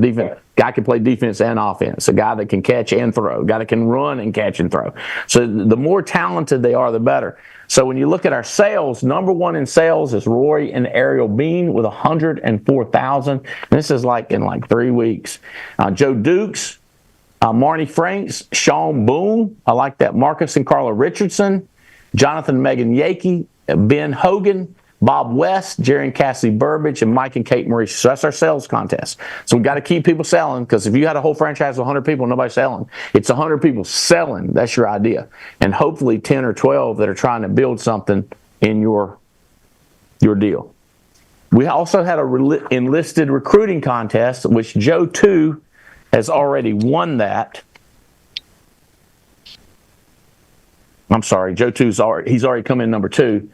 S1: Guy can play defense and offense. A guy that can catch and throw. A guy that can run and catch and throw. So the more talented they are, the better. So when you look at our sales, number one in sales is Roy and Ariel Bean with 104,000. This is like in 3 weeks. Joe Dukes, Marnie Franks, Sean Boone. I like that. Marcus and Carla Richardson, Jonathan and Megan Yakey, Ben Hogan, Bob West, Jerry and Cassie Burbage, and Mike and Kate Maurice. So that's our sales contest. So we've got to keep people selling, because if you had a whole franchise of 100 people, nobody's selling. It's 100 people selling. That's your idea. And hopefully 10 or 12 that are trying to build something in your deal. We also had a enlisted recruiting contest, which Joe 2 has already won that. I'm sorry, Joe 2's he's already come in number 2.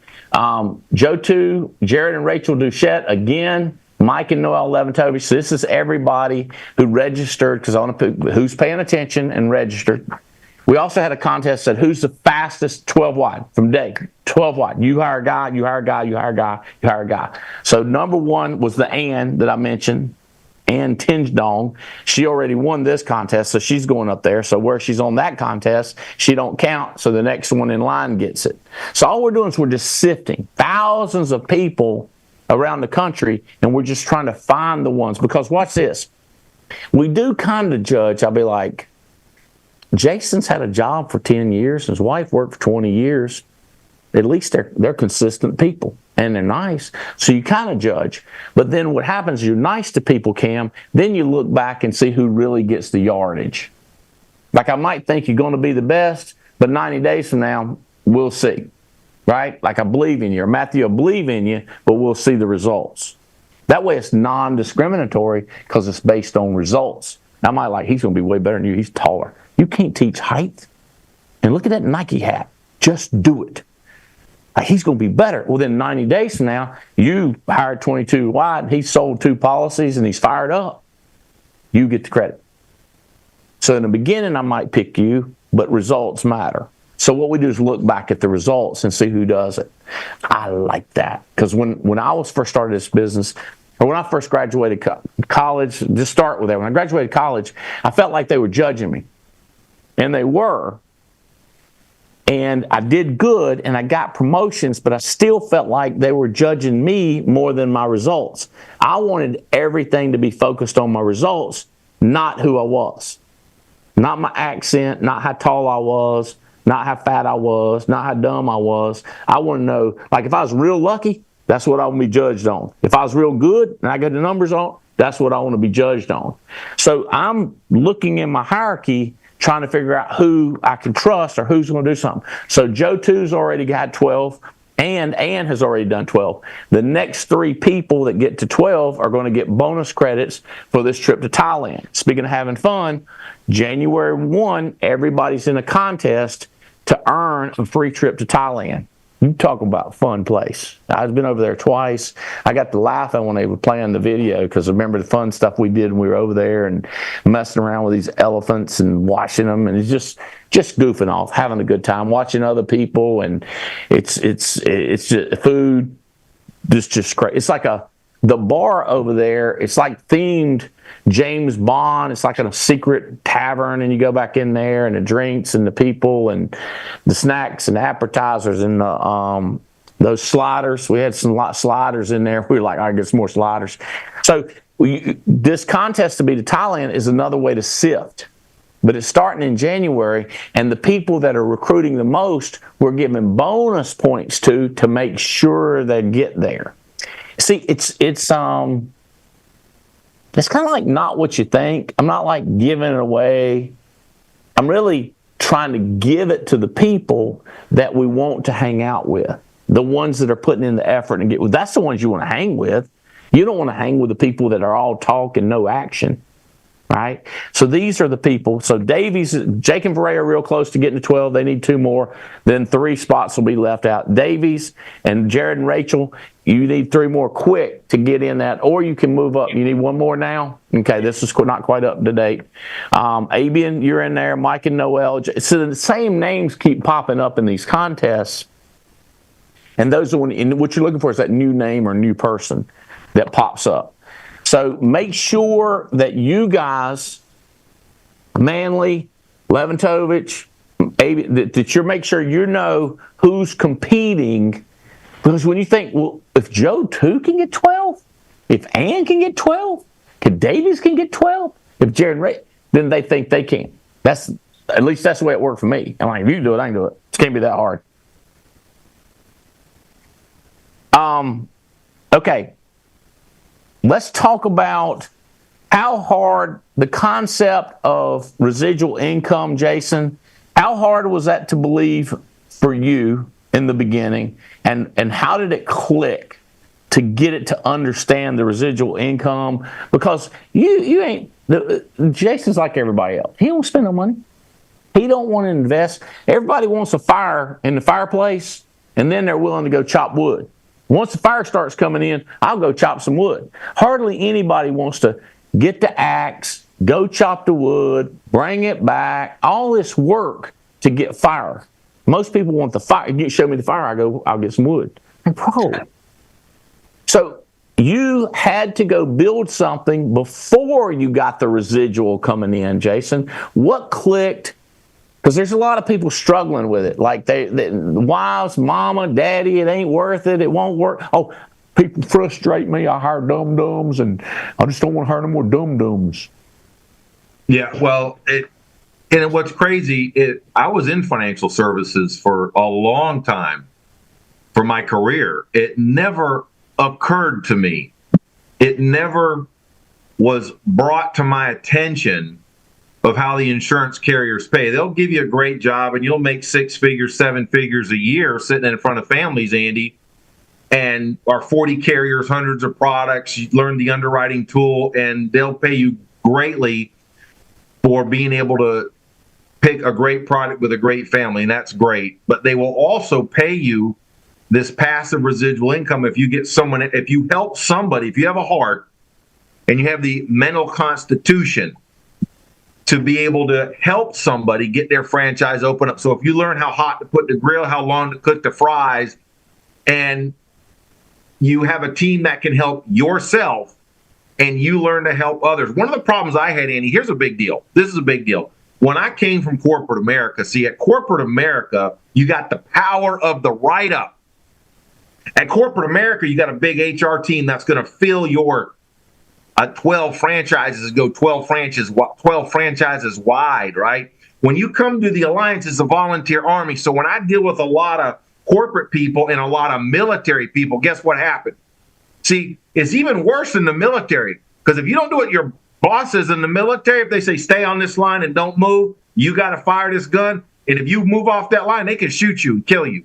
S1: Joe 2, Jared and Rachel Duchette again, Mike and Noel Leventovich. So this is everybody who registered, because I want to put who's paying attention and registered. We also had a contest that said who's the fastest 12 wide from day 12 wide. You hire a guy, you hire a guy, you hire a guy, you hire a guy. So number 1 was the Ann that I mentioned. Ann Tinjdong. She already won this contest, so she's going up there. So where she's on that contest, she don't count, so the next one in line gets it. So all we're doing is we're just sifting thousands of people around the country, and we're just trying to find the ones. Because watch this. We do kind of judge. I'll be like, Jason's had a job for 10 years. His wife worked for 20 years. At least they're consistent people, and they're nice. So you kind of judge. But then what happens is you're nice to people, Cam, then you look back and see who really gets the yardage. Like I might think you're going to be the best, but 90 days from now, we'll see. Right? Like I believe in you, or Matthew, I believe in you, but we'll see the results. That way it's non-discriminatory, because it's based on results. I might like, he's going to be way better than you. He's taller. You can't teach height. And look at that Nike hat. Just do it. He's going to be better. Well, then 90 days from now, you hired 22 wide, he sold 2 policies, and he's fired up. You get the credit. So in the beginning, I might pick you, but results matter. So what we do is look back at the results and see who does it. I like that, because when I was first started this business, or when I first graduated college, just start with that. When I graduated college, I felt like they were judging me. And they were. And I did good, and I got promotions, but I still felt like they were judging me more than my results. I wanted everything to be focused on my results, not who I was. Not my accent, not how tall I was, not how fat I was, not how dumb I was. I want to know, like if I was real lucky, that's what I want to be judged on. If I was real good and I got the numbers on, that's what I want to be judged on. So I'm looking in my hierarchy, trying to figure out who I can trust or who's going to do something. So Joe 2's already got 12. Ann has already done 12. The next 3 people that get to 12 are going to get bonus credits for this trip to Thailand. Speaking of having fun, January 1, everybody's in a contest to earn a free trip to Thailand. You talk about a fun place. I've been over there twice. I got to laughing when they were playing the video because I remember the fun stuff we did when we were over there and messing around with these elephants and washing them, and it's just goofing off, having a good time, watching other people, and it's just food, just great. It's like the bar over there. It's like themed James Bond. It's like a secret tavern, and you go back in there, and the drinks and the people and the snacks and the appetizers and the those sliders. We had some sliders in there. We were like, I get some more sliders. So this contest to be to Thailand is another way to sift. But it's starting in January, and the people that are recruiting the most, we're giving bonus points to make sure they get there. See, it's kind of like not what you think. I'm not like giving it away. I'm really trying to give it to the people that we want to hang out with, the ones that are putting in the effort and get with. That's the ones you want to hang with. You don't want to hang with the people that are all talk and no action. Right? So these are the people. So Davies, Jake and Varey are real close to getting to 12. They need 2 more. Then 3 spots will be left out. Davies and Jared and Rachel, you need 3 more quick to get in that, or you can move up. You need 1 more now? Okay, this is not quite up to date. Abian, you're in there. Mike and Noel. So the same names keep popping up in these contests. And those are what you're looking for is that new name or new person that pops up. So make sure that you guys, Manley, Leventovich, that you make sure you know who's competing. Because when you think, well, if Joe too can get 12, if Ann can get 12, if Davies can get 12, if Jared Ray, then they think they can. At least that's the way it worked for me. I'm like, if you can do it, I can do it. It can't be that hard. Okay. Let's talk about how hard the concept of residual income, Jason, how hard was that to believe for you in the beginning? And how did it click to get it to understand the residual income? Because you ain't, Jason's like everybody else. He don't spend no money. He don't want to invest. Everybody wants a fire in the fireplace, and then they're willing to go chop wood. Once the fire starts coming in, I'll go chop some wood. Hardly anybody wants to get the axe, go chop the wood, bring it back, all this work to get fire. Most people want the fire. You show me the fire, I'll get some wood. And bro, so you had to go build something before you got the residual coming in, Jason. What clicked? Because there's a lot of people struggling with it. Like they wives, mama, daddy, it ain't worth it. It won't work. Oh, people frustrate me. I hire dum-dums, and I just don't want to hire no more dum-dums.
S2: Yeah, well, and what's crazy, I was in financial services for a long time for my career. It never occurred to me. It never was brought to my attention of how the insurance carriers pay. They'll give you a great job and you'll make 6 figures, 7 figures a year sitting in front of families, Andy, and our 40 carriers, hundreds of products, you learn the underwriting tool, and they'll pay you greatly for being able to pick a great product with a great family, and that's great. But they will also pay you this passive residual income if you help somebody, if you have a heart and you have the mental constitution to be able to help somebody get their franchise open up. So if you learn how hot to put the grill, how long to cook the fries, and you have a team that can help yourself and you learn to help others. One of the problems I had, Andy, here's a big deal. This is a big deal. When I came from corporate America, see, at corporate America, you got the power of the write-up. At corporate America, you got a big HR team that's going to fill your 12 franchises, go 12 franchises wide, right? When you come to the Alliance, it's a volunteer army. So when I deal with a lot of corporate people and a lot of military people, guess what happened? See, it's even worse in the military, because if you don't do what your boss says in the military, if they say stay on this line and don't move, you got to fire this gun. And if you move off that line, they can shoot you and kill you.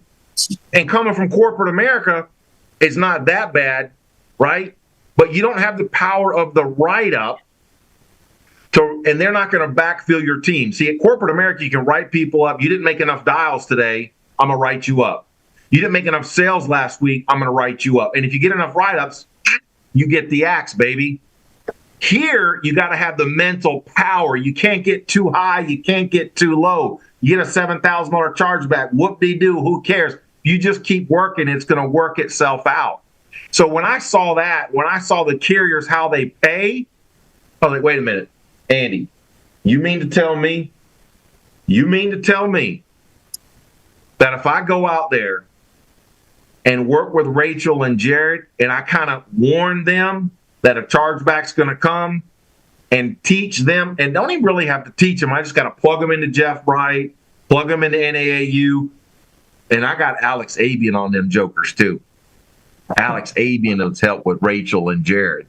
S2: And coming from corporate America, it's not that bad, right? But you don't have the power of the write-up, and they're not going to backfill your team. See, at corporate America, you can write people up. You didn't make enough dials today, I'm going to write you up. You didn't make enough sales last week, I'm going to write you up. And if you get enough write-ups, you get the axe, baby. Here, you got to have the mental power. You can't get too high. You can't get too low. You get a $7,000 chargeback. Whoop-de-doo, who cares? You just keep working. It's going to work itself out. So when I saw that, when I saw the carriers, how they pay, I was like, wait a minute, Andy, you mean to tell me that if I go out there and work with Rachel and Jared and I kind of warn them that a chargeback's going to come and teach them, and don't even really have to teach them. I just got to plug them into Jeff Bright, plug them into NAAU, and I got Alex Abian on them jokers too. Alex Abian has helped with Rachel and Jared.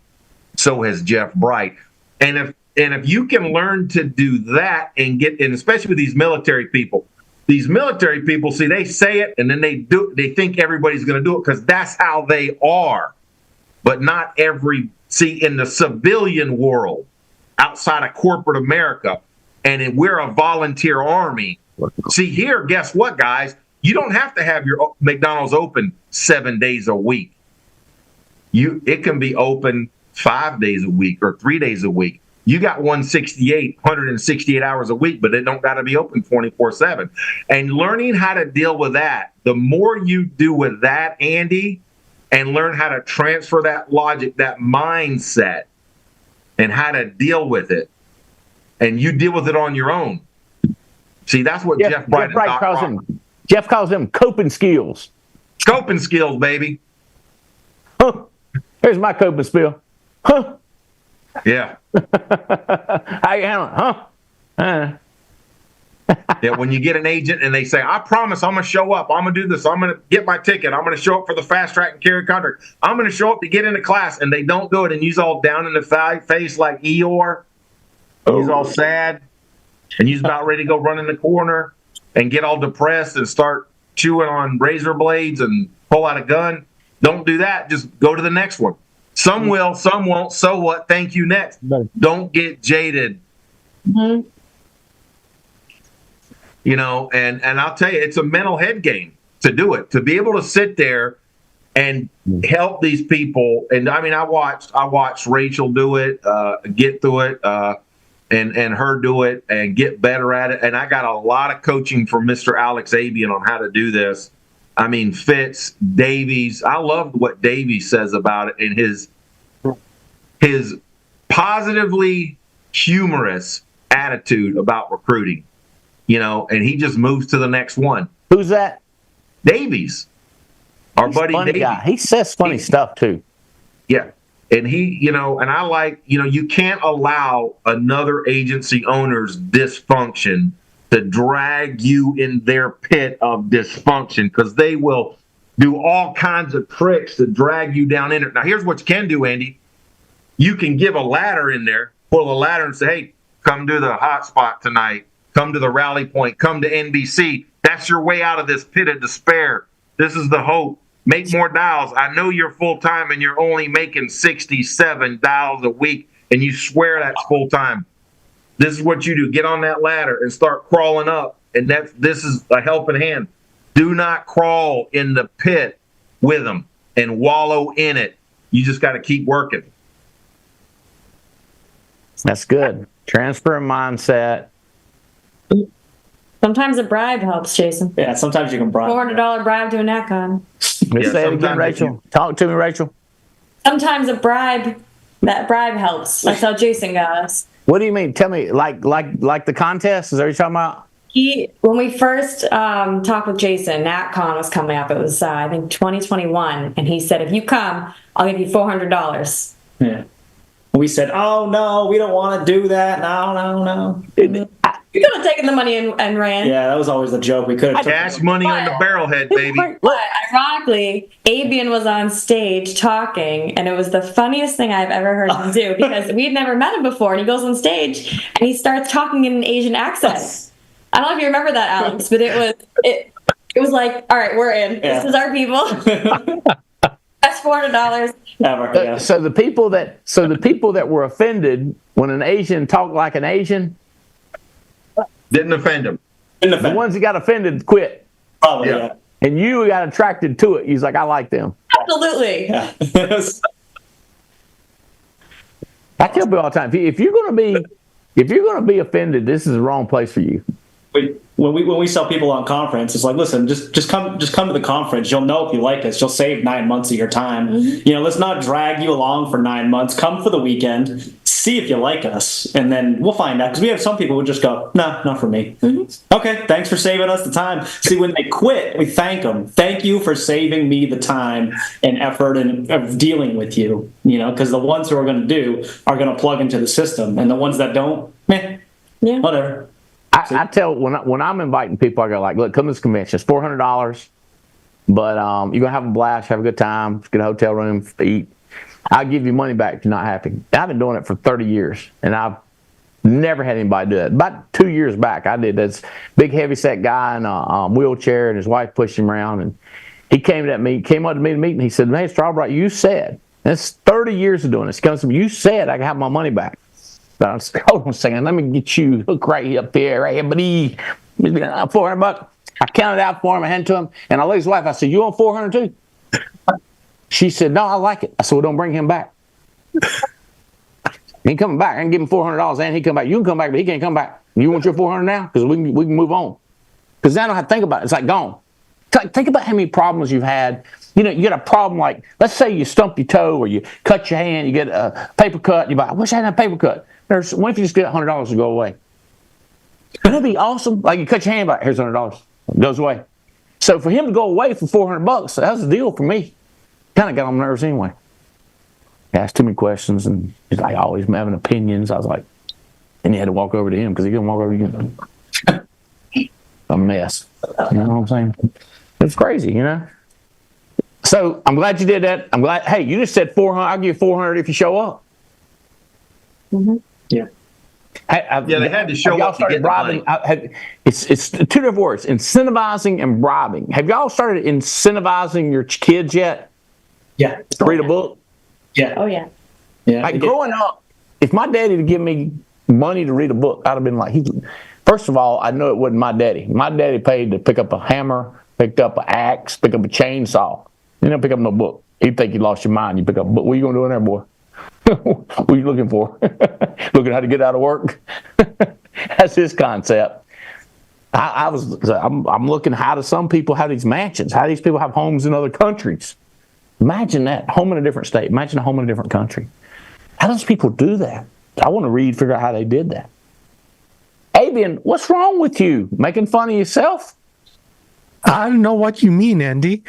S2: So has Jeff Bright. And if you can learn to do that and especially with these military people, see, they say it and then they think everybody's going to do it because that's how they are. But not in the civilian world, outside of corporate America, and we're a volunteer army. See, here, guess what, guys? You don't have to have your McDonald's open 7 days a week. It can be open 5 days a week or 3 days a week. You got 168 hours a week, but it don't got to be open 24/7. And learning how to deal with that, the more you do with that, Andy, and learn how to transfer that logic, that mindset, and how to deal with it, and you deal with it on your own. See, that's what Jeff Bright
S1: calls him. Jeff calls them coping skills.
S2: Coping skills, baby.
S1: Huh. Here's my coping skill. Huh.
S2: Yeah.
S1: How you handle it? Huh.
S2: Yeah, when you get an agent and they say, I promise I'm going to show up. I'm going to do this. I'm going to get my ticket. I'm going to show up for the fast track and carry contract. I'm going to show up to get into class. And they don't do it. And you's all down in the face like Eeyore. And you's all sad. And you's about ready to go run in the corner and get all depressed and start chewing on razor blades and pull out a gun. Don't do that. Just go to the next one. Some will, some won't. So what? Thank you, next. Don't get jaded.
S4: Mm-hmm.
S2: You know, and I'll tell you, it's a mental head game to do it, to be able to sit there and help these people. And I mean, I watched Rachel do it, get through it, and her do it and get better at it. And I got a lot of coaching from Mr. Alex Abian on how to do this. I mean, Fitz, Davies. I love what Davies says about it in his positively humorous attitude about recruiting. You know, and he just moves to the next one.
S1: Who's that?
S2: Davies. Our buddy
S1: funny
S2: Davies.
S1: Guy. He says funny stuff too.
S2: Yeah. And he, you know, and I like, you know, you can't allow another agency owner's dysfunction to drag you in their pit of dysfunction, because they will do all kinds of tricks to drag you down in it. Now, here's what you can do, Andy. You can give a ladder in there, pull a ladder and say, hey, come do the hot spot tonight. Come to the rally point. Come to NBC. That's your way out of this pit of despair. This is the hope. Make more dials. I know you're full-time and you're only making 67 dials a week, and you swear that's full-time. This is what you do. Get on that ladder and start crawling up, and this is a helping hand. Do not crawl in the pit with them and wallow in it. You just got to keep working.
S1: That's good. Transfer mindset.
S4: Sometimes a bribe helps, Jason.
S3: Yeah, sometimes you can bribe.
S4: $400 bribe to a NACON.
S1: Let's say it again, Rachel. Talk to me, Rachel.
S4: Sometimes that bribe helps. That's how Jason got us.
S1: What do you mean? Tell me, like the contest? Is that what you're talking about?
S4: When we first talked with Jason, NatCon was coming up. It was, I think, 2021. And he said, if you come, I'll give you $400.
S3: Yeah. We said, oh, no, we don't want to do that. No.
S4: You could have taken the money and ran.
S3: Yeah, that was always the joke. We could have
S2: Cash money on the barrelhead, baby.
S4: But ironically, Abian was on stage talking, and it was the funniest thing I've ever heard him do, because we'd never met him before, and he goes on stage, and he starts talking in an Asian accent. I don't know if you remember that, Alex, but it It was like, all right, we're in.
S3: Yeah.
S4: This is our people. That's $400
S3: ever. Yeah.
S1: So the people that were offended when an Asian talked like an Asian,
S2: Didn't offend him.
S1: the ones that got offended quit.
S3: Probably,
S2: Yeah.
S3: yeah.
S1: And you got attracted to it. He's like, I like them.
S4: Absolutely.
S3: Yeah.
S1: I tell people all the time, if you're gonna be offended, this is the wrong place for you.
S3: When we sell people on conference, it's like, listen, just come to the conference. You'll know if you like us. You'll save 9 months of your time. You know, let's not drag you along for 9 months. Come for the weekend, see if you like us, and then we'll find out. Because we have some people who just go, no, not for me. Okay, thanks for saving us the time. See, when they quit, we thank them. Thank you for saving me the time and effort and of dealing with you. You know, because the ones who are going to do are going to plug into the system, and the ones that don't,
S4: Yeah.
S3: whatever.
S1: I tell when I'm inviting people, I go like, look, come to this convention. It's $400, but you're gonna have a blast, have a good time, get a hotel room, eat. I'll give you money back if you're not happy. I've been doing it for 30 years, and I've never had anybody do it. About 2 years back, I did. This big heavy-set guy in a wheelchair, and his wife pushed him around, and he came up to me at the meeting. He said, "Hey, Mr. Albright, you said that's 30 years of doing this. He comes to me, you said I can have my money back." But I said, hold on a second, let me get you hook right up here, right here, buddy. $400. I counted out for him, I handed to him, and I looked at his wife. I said, "You want 400 too?" She said, "No, I like it." I said, "Well, don't bring him back." He ain't coming back. I can give him $400 and he come back. You can come back, but he can't come back. You want your 400 now? Because we can move on. Because now I don't have to think about it. It's like gone. Think about how many problems you've had. You know, you get a problem like, let's say you stump your toe or you cut your hand, you get a paper cut, and you're like, I wish I had a paper cut. What if you just get $100 to go away? Wouldn't that be awesome? Like you cut your hand, like, here's $100. It goes away. So for him to go away for $400, that was a deal for me. Kind of got on my nerves anyway. He asked too many questions, and he's like always having opinions. I was like, and you had to walk over to him because he couldn't walk over to you. A mess. You know what I'm saying? It's crazy, you know? So I'm glad you did that. I'm glad. Hey, you just said 400. I'll give you 400 if you show up.
S3: Yeah.
S1: Hey,
S2: They had to show up to get the money.
S1: It's two different words: incentivizing and bribing. Have y'all started incentivizing your kids yet?
S3: Yeah.
S1: To read a book.
S3: Yeah.
S4: Oh, yeah.
S3: Yeah.
S1: Like growing up, if my daddy would give me money to read a book, I'd have been like, first of all, I know it wasn't my daddy. My daddy paid to pick up a hammer, picked up an axe, pick up a chainsaw. You don't pick up no book. He'd think you lost your mind. You pick up a book. What are you going to do in there, boy? What are you looking for? Looking how to get out of work? That's his concept. I'm looking how do some people have these mansions? How do these people have homes in other countries? Imagine that. Home in a different state. Imagine a home in a different country. How does people do that? I want to figure out how they did that. Avian, what's wrong with you? Making fun of yourself?
S5: I don't know what you mean, Andy.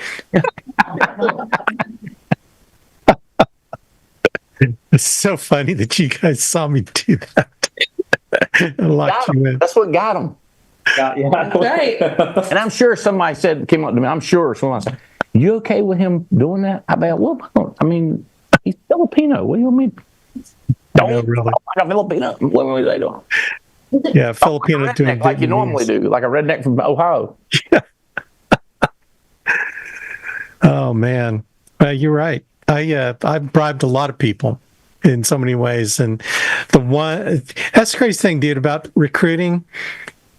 S5: It's so funny that you guys saw me do that. And locked you in.
S1: That's what got him.
S3: Yeah.
S4: That's right.
S1: And I'm sure somebody came up to me. I'm sure someone said, "You okay with him doing that?" I mean, he's Filipino. What do you mean? Don't
S5: really.
S1: like a Filipino. What are they doing?
S5: Yeah, Filipino doing
S1: Like you normally do, like a redneck from Ohio.
S5: Oh man, you're right. I've bribed a lot of people in so many ways, and that's the crazy thing, dude, about recruiting.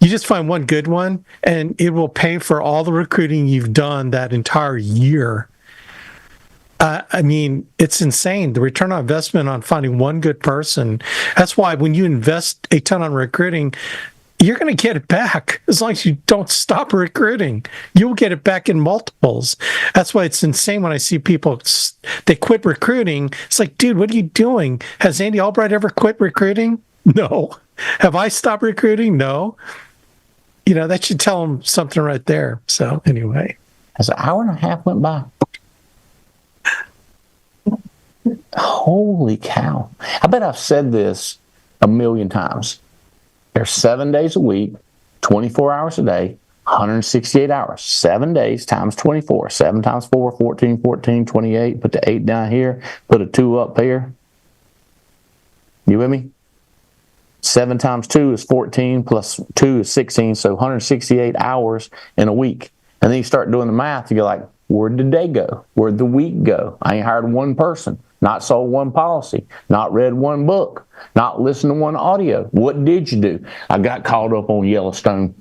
S5: You just find one good one, and it will pay for all the recruiting you've done that entire year. I mean, it's insane. The return on investment on finding one good person. That's why when you invest a ton on recruiting, you're going to get it back as long as you don't stop recruiting. You'll get it back in multiples. That's why it's insane when I see people, they quit recruiting. It's like, dude, what are you doing? Has Andy Albright ever quit recruiting? No. Have I stopped recruiting? No. You know, that should tell them something right there. So anyway.
S1: As an hour and a half went by. Holy cow. I bet I've said this a million times. There's 7 days a week, 24 hours a day, 168 hours. 7 days times 24. 7 times 4, 14, 14, 28. Put the 8 down here. Put a 2 up here. You with me? 7 times 2 is 14 plus 2 is 16. So 168 hours in a week. And then you start doing the math, you go like, where'd the day go? Where'd the week go? I ain't hired one person, not sold one policy, not read one book, not listened to one audio. What did you do? I got caught up on Yellowstone,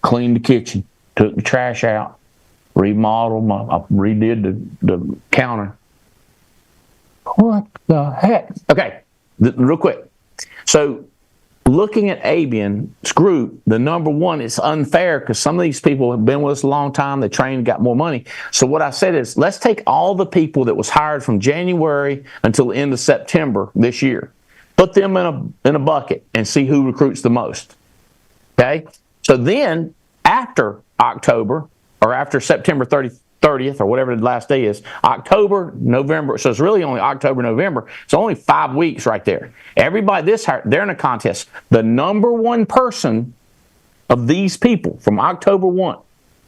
S1: cleaned the kitchen, took the trash out, remodeled, I redid the counter. What the heck? Okay, real quick. So looking at Abian's group, the number one, it's unfair because some of these people have been with us a long time, they trained, got more money. So what I said is, let's take all the people that was hired from January until the end of September this year, put them in a bucket and see who recruits the most. Okay? So then after October, or after September 30th, or whatever the last day is, October, November, so it's really only October, November, it's only 5 weeks right there. Everybody they're in a contest. The number one person of these people from October 1,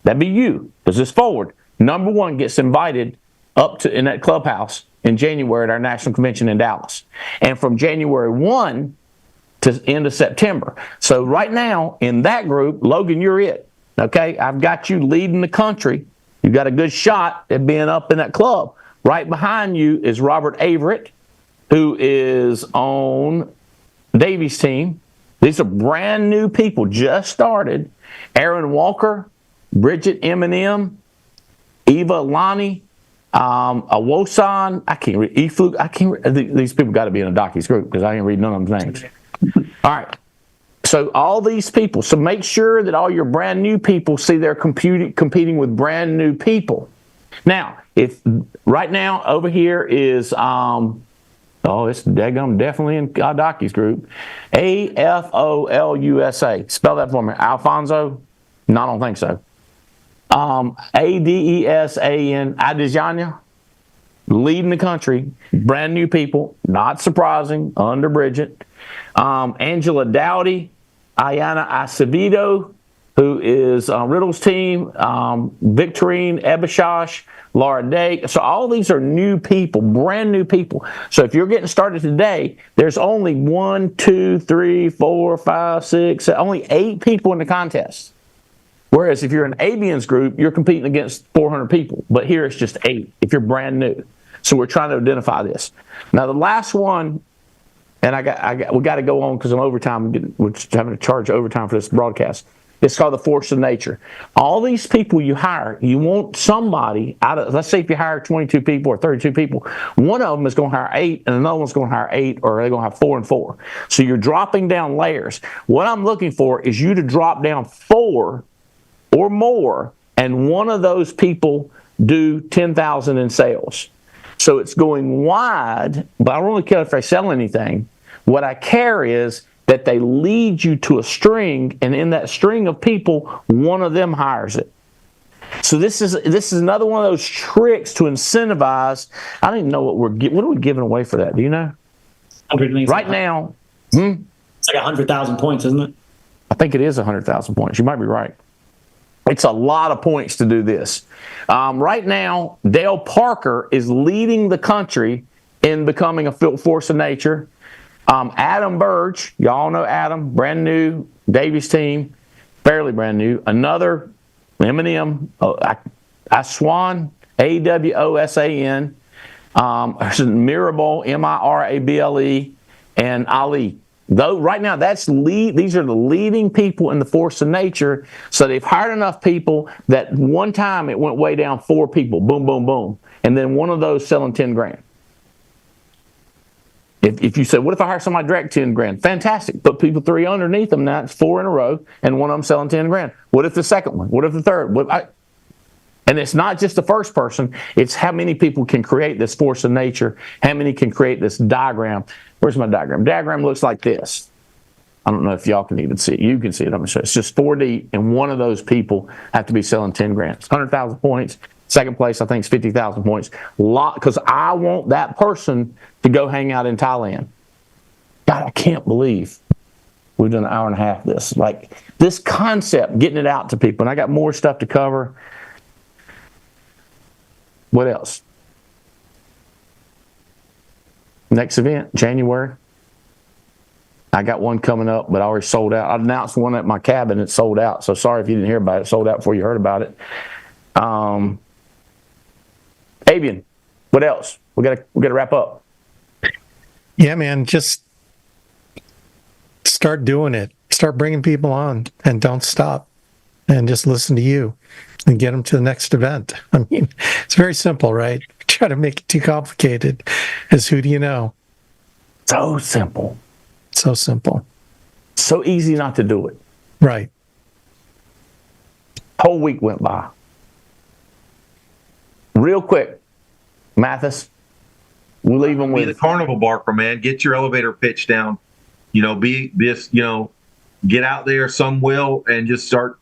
S1: that'd be you, because it's forward, number one gets invited up to in that clubhouse in January at our national convention in Dallas. And from January 1 to end of September. So right now, in that group, Logan, you're it. Okay, I've got you leading the country. You've got a good shot at being up in that club. Right behind you is Robert Averett, who is on Davy's team. These are brand new people, just started. Aaron Walker, Bridget Eminem, Eva Lonnie, Awosan, I can't read, Efluk, I can't read. These people got to be in a Docky's group because I ain't read none of them names. All right. So all these people, so make sure that all your brand new people see they're competing with brand new people. Now, if right now over here is, it's daggum definitely in Docky's group, AFOLUSA. Spell that for me. Alfonso? No, I don't think so. ADESAN, Adesanya, leading the country, brand new people, not surprising, under Bridget. Angela Dowdy, Ayana Acevedo, who is Riddle's team, Victorine Ebishash, Laura Day. So all these are new people, brand new people. So if you're getting started today, there's only 1, 2, 3, 4, 5, 6, only 8 people in the contest. Whereas if you're in Abian's group, you're competing against 400 people. But here it's just 8 if you're brand new. So we're trying to identify this. Now the last one, and we got to go on because I'm overtime. We're having to charge overtime for this broadcast. It's called the force of nature. All these people you hire, you want somebody out of, let's say if you hire 22 people or 32 people, one of them is going to hire 8 and another one's going to hire 8, or they're going to have 4 and 4. So you're dropping down layers. What I'm looking for is you to drop down 4 or more, and one of those people do 10,000 in sales. So it's going wide, but I don't really care if they sell anything. What I care is that they lead you to a string, and in that string of people, one of them hires it. So this is another one of those tricks to incentivize. I don't even know what are we giving away for that? Do you know? Right now,
S3: it's like 100,000 points, isn't it?
S1: I think it is 100,000 points. You might be right. It's a lot of points to do this. Right now, Dale Parker is leading the country in becoming a force of nature. Adam Burge, y'all know Adam, brand new, Davies team, fairly brand new. Another Eminem, Aswan, Awosan, Mirable, Mirable, and Ali. Though right now, these are the leading people in the force of nature. So they've hired enough people that one time it went way down 4 people, boom, boom, boom, and then one of those selling 10 grand. If you say, what if I hire somebody direct 10 grand? Fantastic. Put people 3 underneath them. Now it's 4 in a row, and one of them selling 10 grand. What if the second one? What if the third? And it's not just the first person. It's how many people can create this force of nature. How many can create this diagram? Where's my diagram? Diagram looks like this. I don't know if y'all can even see it. You can see it. I'm going to show you. It's just 4D, and one of those people have to be selling 10 grand. It's 100,000 points. Second place, I think, is 50,000 points. Because I want that person to go hang out in Thailand. God, I can't believe we've done an hour and a half of this. Like, this concept, getting it out to people. And I got more stuff to cover. What else? Next event, January. I got one coming up, but I already sold out. I announced one at my cabin. It sold out. So sorry if you didn't hear about it. It sold out before you heard about it. Avian, what else? We gotta wrap up.
S5: Yeah, man, just start doing it. Start bringing people on and don't stop and just listen to you and get them to the next event. I mean, it's very simple, right? Try to make it too complicated as who do you know?
S1: So simple.
S5: So simple.
S1: So easy not to do it.
S5: Right.
S1: Whole week went by. Real quick, Mathis, we'll leave them
S2: Be the
S1: with
S2: carnival barker, man. Get your elevator pitch down. Be this, get out there, some will, and just start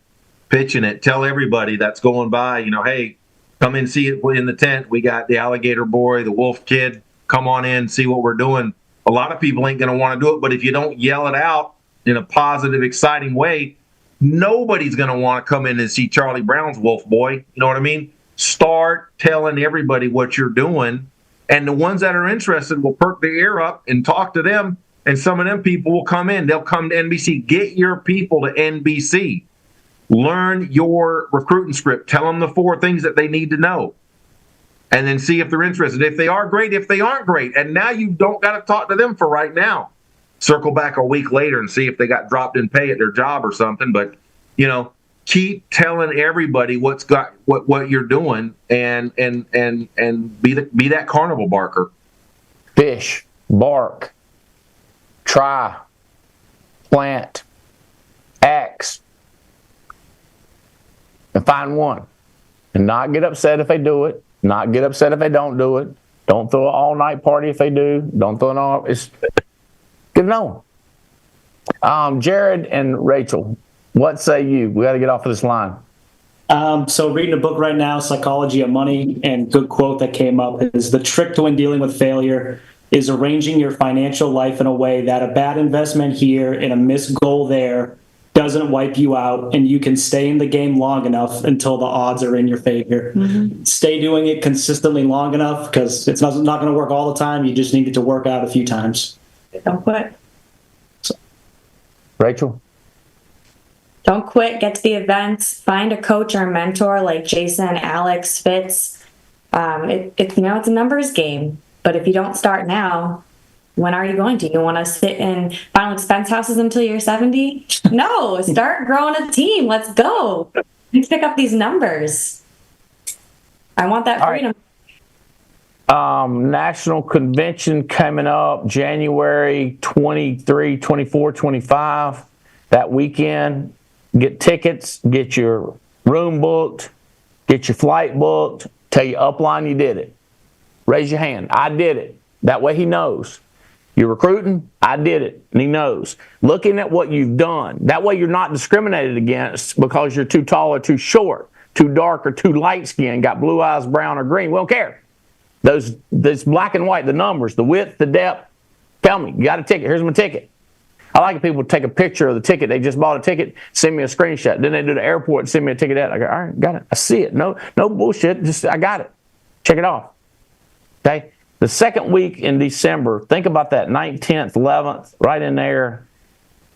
S2: pitching it. Tell everybody that's going by, hey, come and see it in the tent. We got the alligator boy, the wolf kid. Come on in, see what we're doing. A lot of people ain't going to want to do it, but if you don't yell it out in a positive, exciting way, nobody's going to want to come in and see Charlie Brown's wolf boy. You know what I mean? Start telling everybody what you're doing, and the ones that are interested will perk their ear up and talk to them, and some of them people will come in. They'll come to NBC. Get your people to NBC. Learn your recruiting script. Tell them the 4 things that they need to know, and then see if they're interested. If they are, great. If they aren't, great. And now you don't got to talk to them for right now. Circle back a week later and see if they got dropped in pay at their job or something. But, keep telling everybody what you're doing, and be that carnival barker.
S1: fish, bark, try, plant, axe, and find one. And not get upset if they do it. Not get upset if they don't do it. Don't throw an all-night party if they do. Don't throw an all. It's get to know them. Jared and Rachel, what say you? We got to get off of this line.
S3: So reading a book right now, Psychology of Money, and good quote that came up is the trick to when dealing with failure is arranging your financial life in a way that a bad investment here and a missed goal there doesn't wipe you out, and you can stay in the game long enough until the odds are in your favor. Mm-hmm. Stay doing it consistently long enough, because it's not going to work all the time. You just need it to work out a few times.
S4: Don't quit.
S1: Rachel?
S4: Don't quit. Get to the events. Find a coach or mentor like Jason, Alex, Fitz. It's a numbers game. But if you don't start now, when are you going to? You want to sit in final expense houses until you're 70? No, start growing a team. Let's go. Let's pick up these numbers. I want that freedom.
S1: Right. National convention coming up January 23, 24, 25. That weekend. Get tickets, get your room booked, get your flight booked, tell your upline you did it. Raise your hand. I did it. That way he knows. You're recruiting, I did it, and he knows. Looking at what you've done. That way you're not discriminated against because you're too tall or too short, too dark or too light skinned, got blue eyes, brown or green. We don't care. Those black and white, the numbers, the width, the depth. Tell me, you got a ticket. Here's my ticket. I like if people take a picture of the ticket. They just bought a ticket, send me a screenshot. Then they do the airport and send me a ticket out. I go, all right, got it. I see it. No bullshit. Just I got it. Check it off. Okay? The second week in December, think about that, 9th, 10th, 11th, right in there.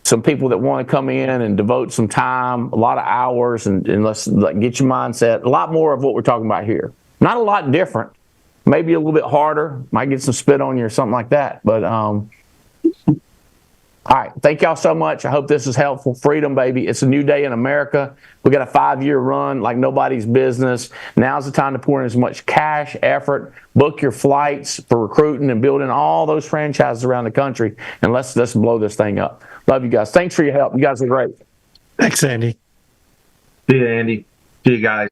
S1: Some people that want to come in and devote some time, a lot of hours, and let's get your mindset. A lot more of what we're talking about here. Not a lot different. Maybe a little bit harder. Might get some spit on you or something like that. But all right. Thank y'all so much. I hope this is helpful. Freedom, baby. It's a new day in America. We got a 5-year run like nobody's business. Now's the time to pour in as much cash, effort, book your flights for recruiting and building all those franchises around the country. And let's blow this thing up. Love you guys. Thanks for your help. You guys are great.
S5: Thanks, Andy.
S2: See you, Andy. See you guys.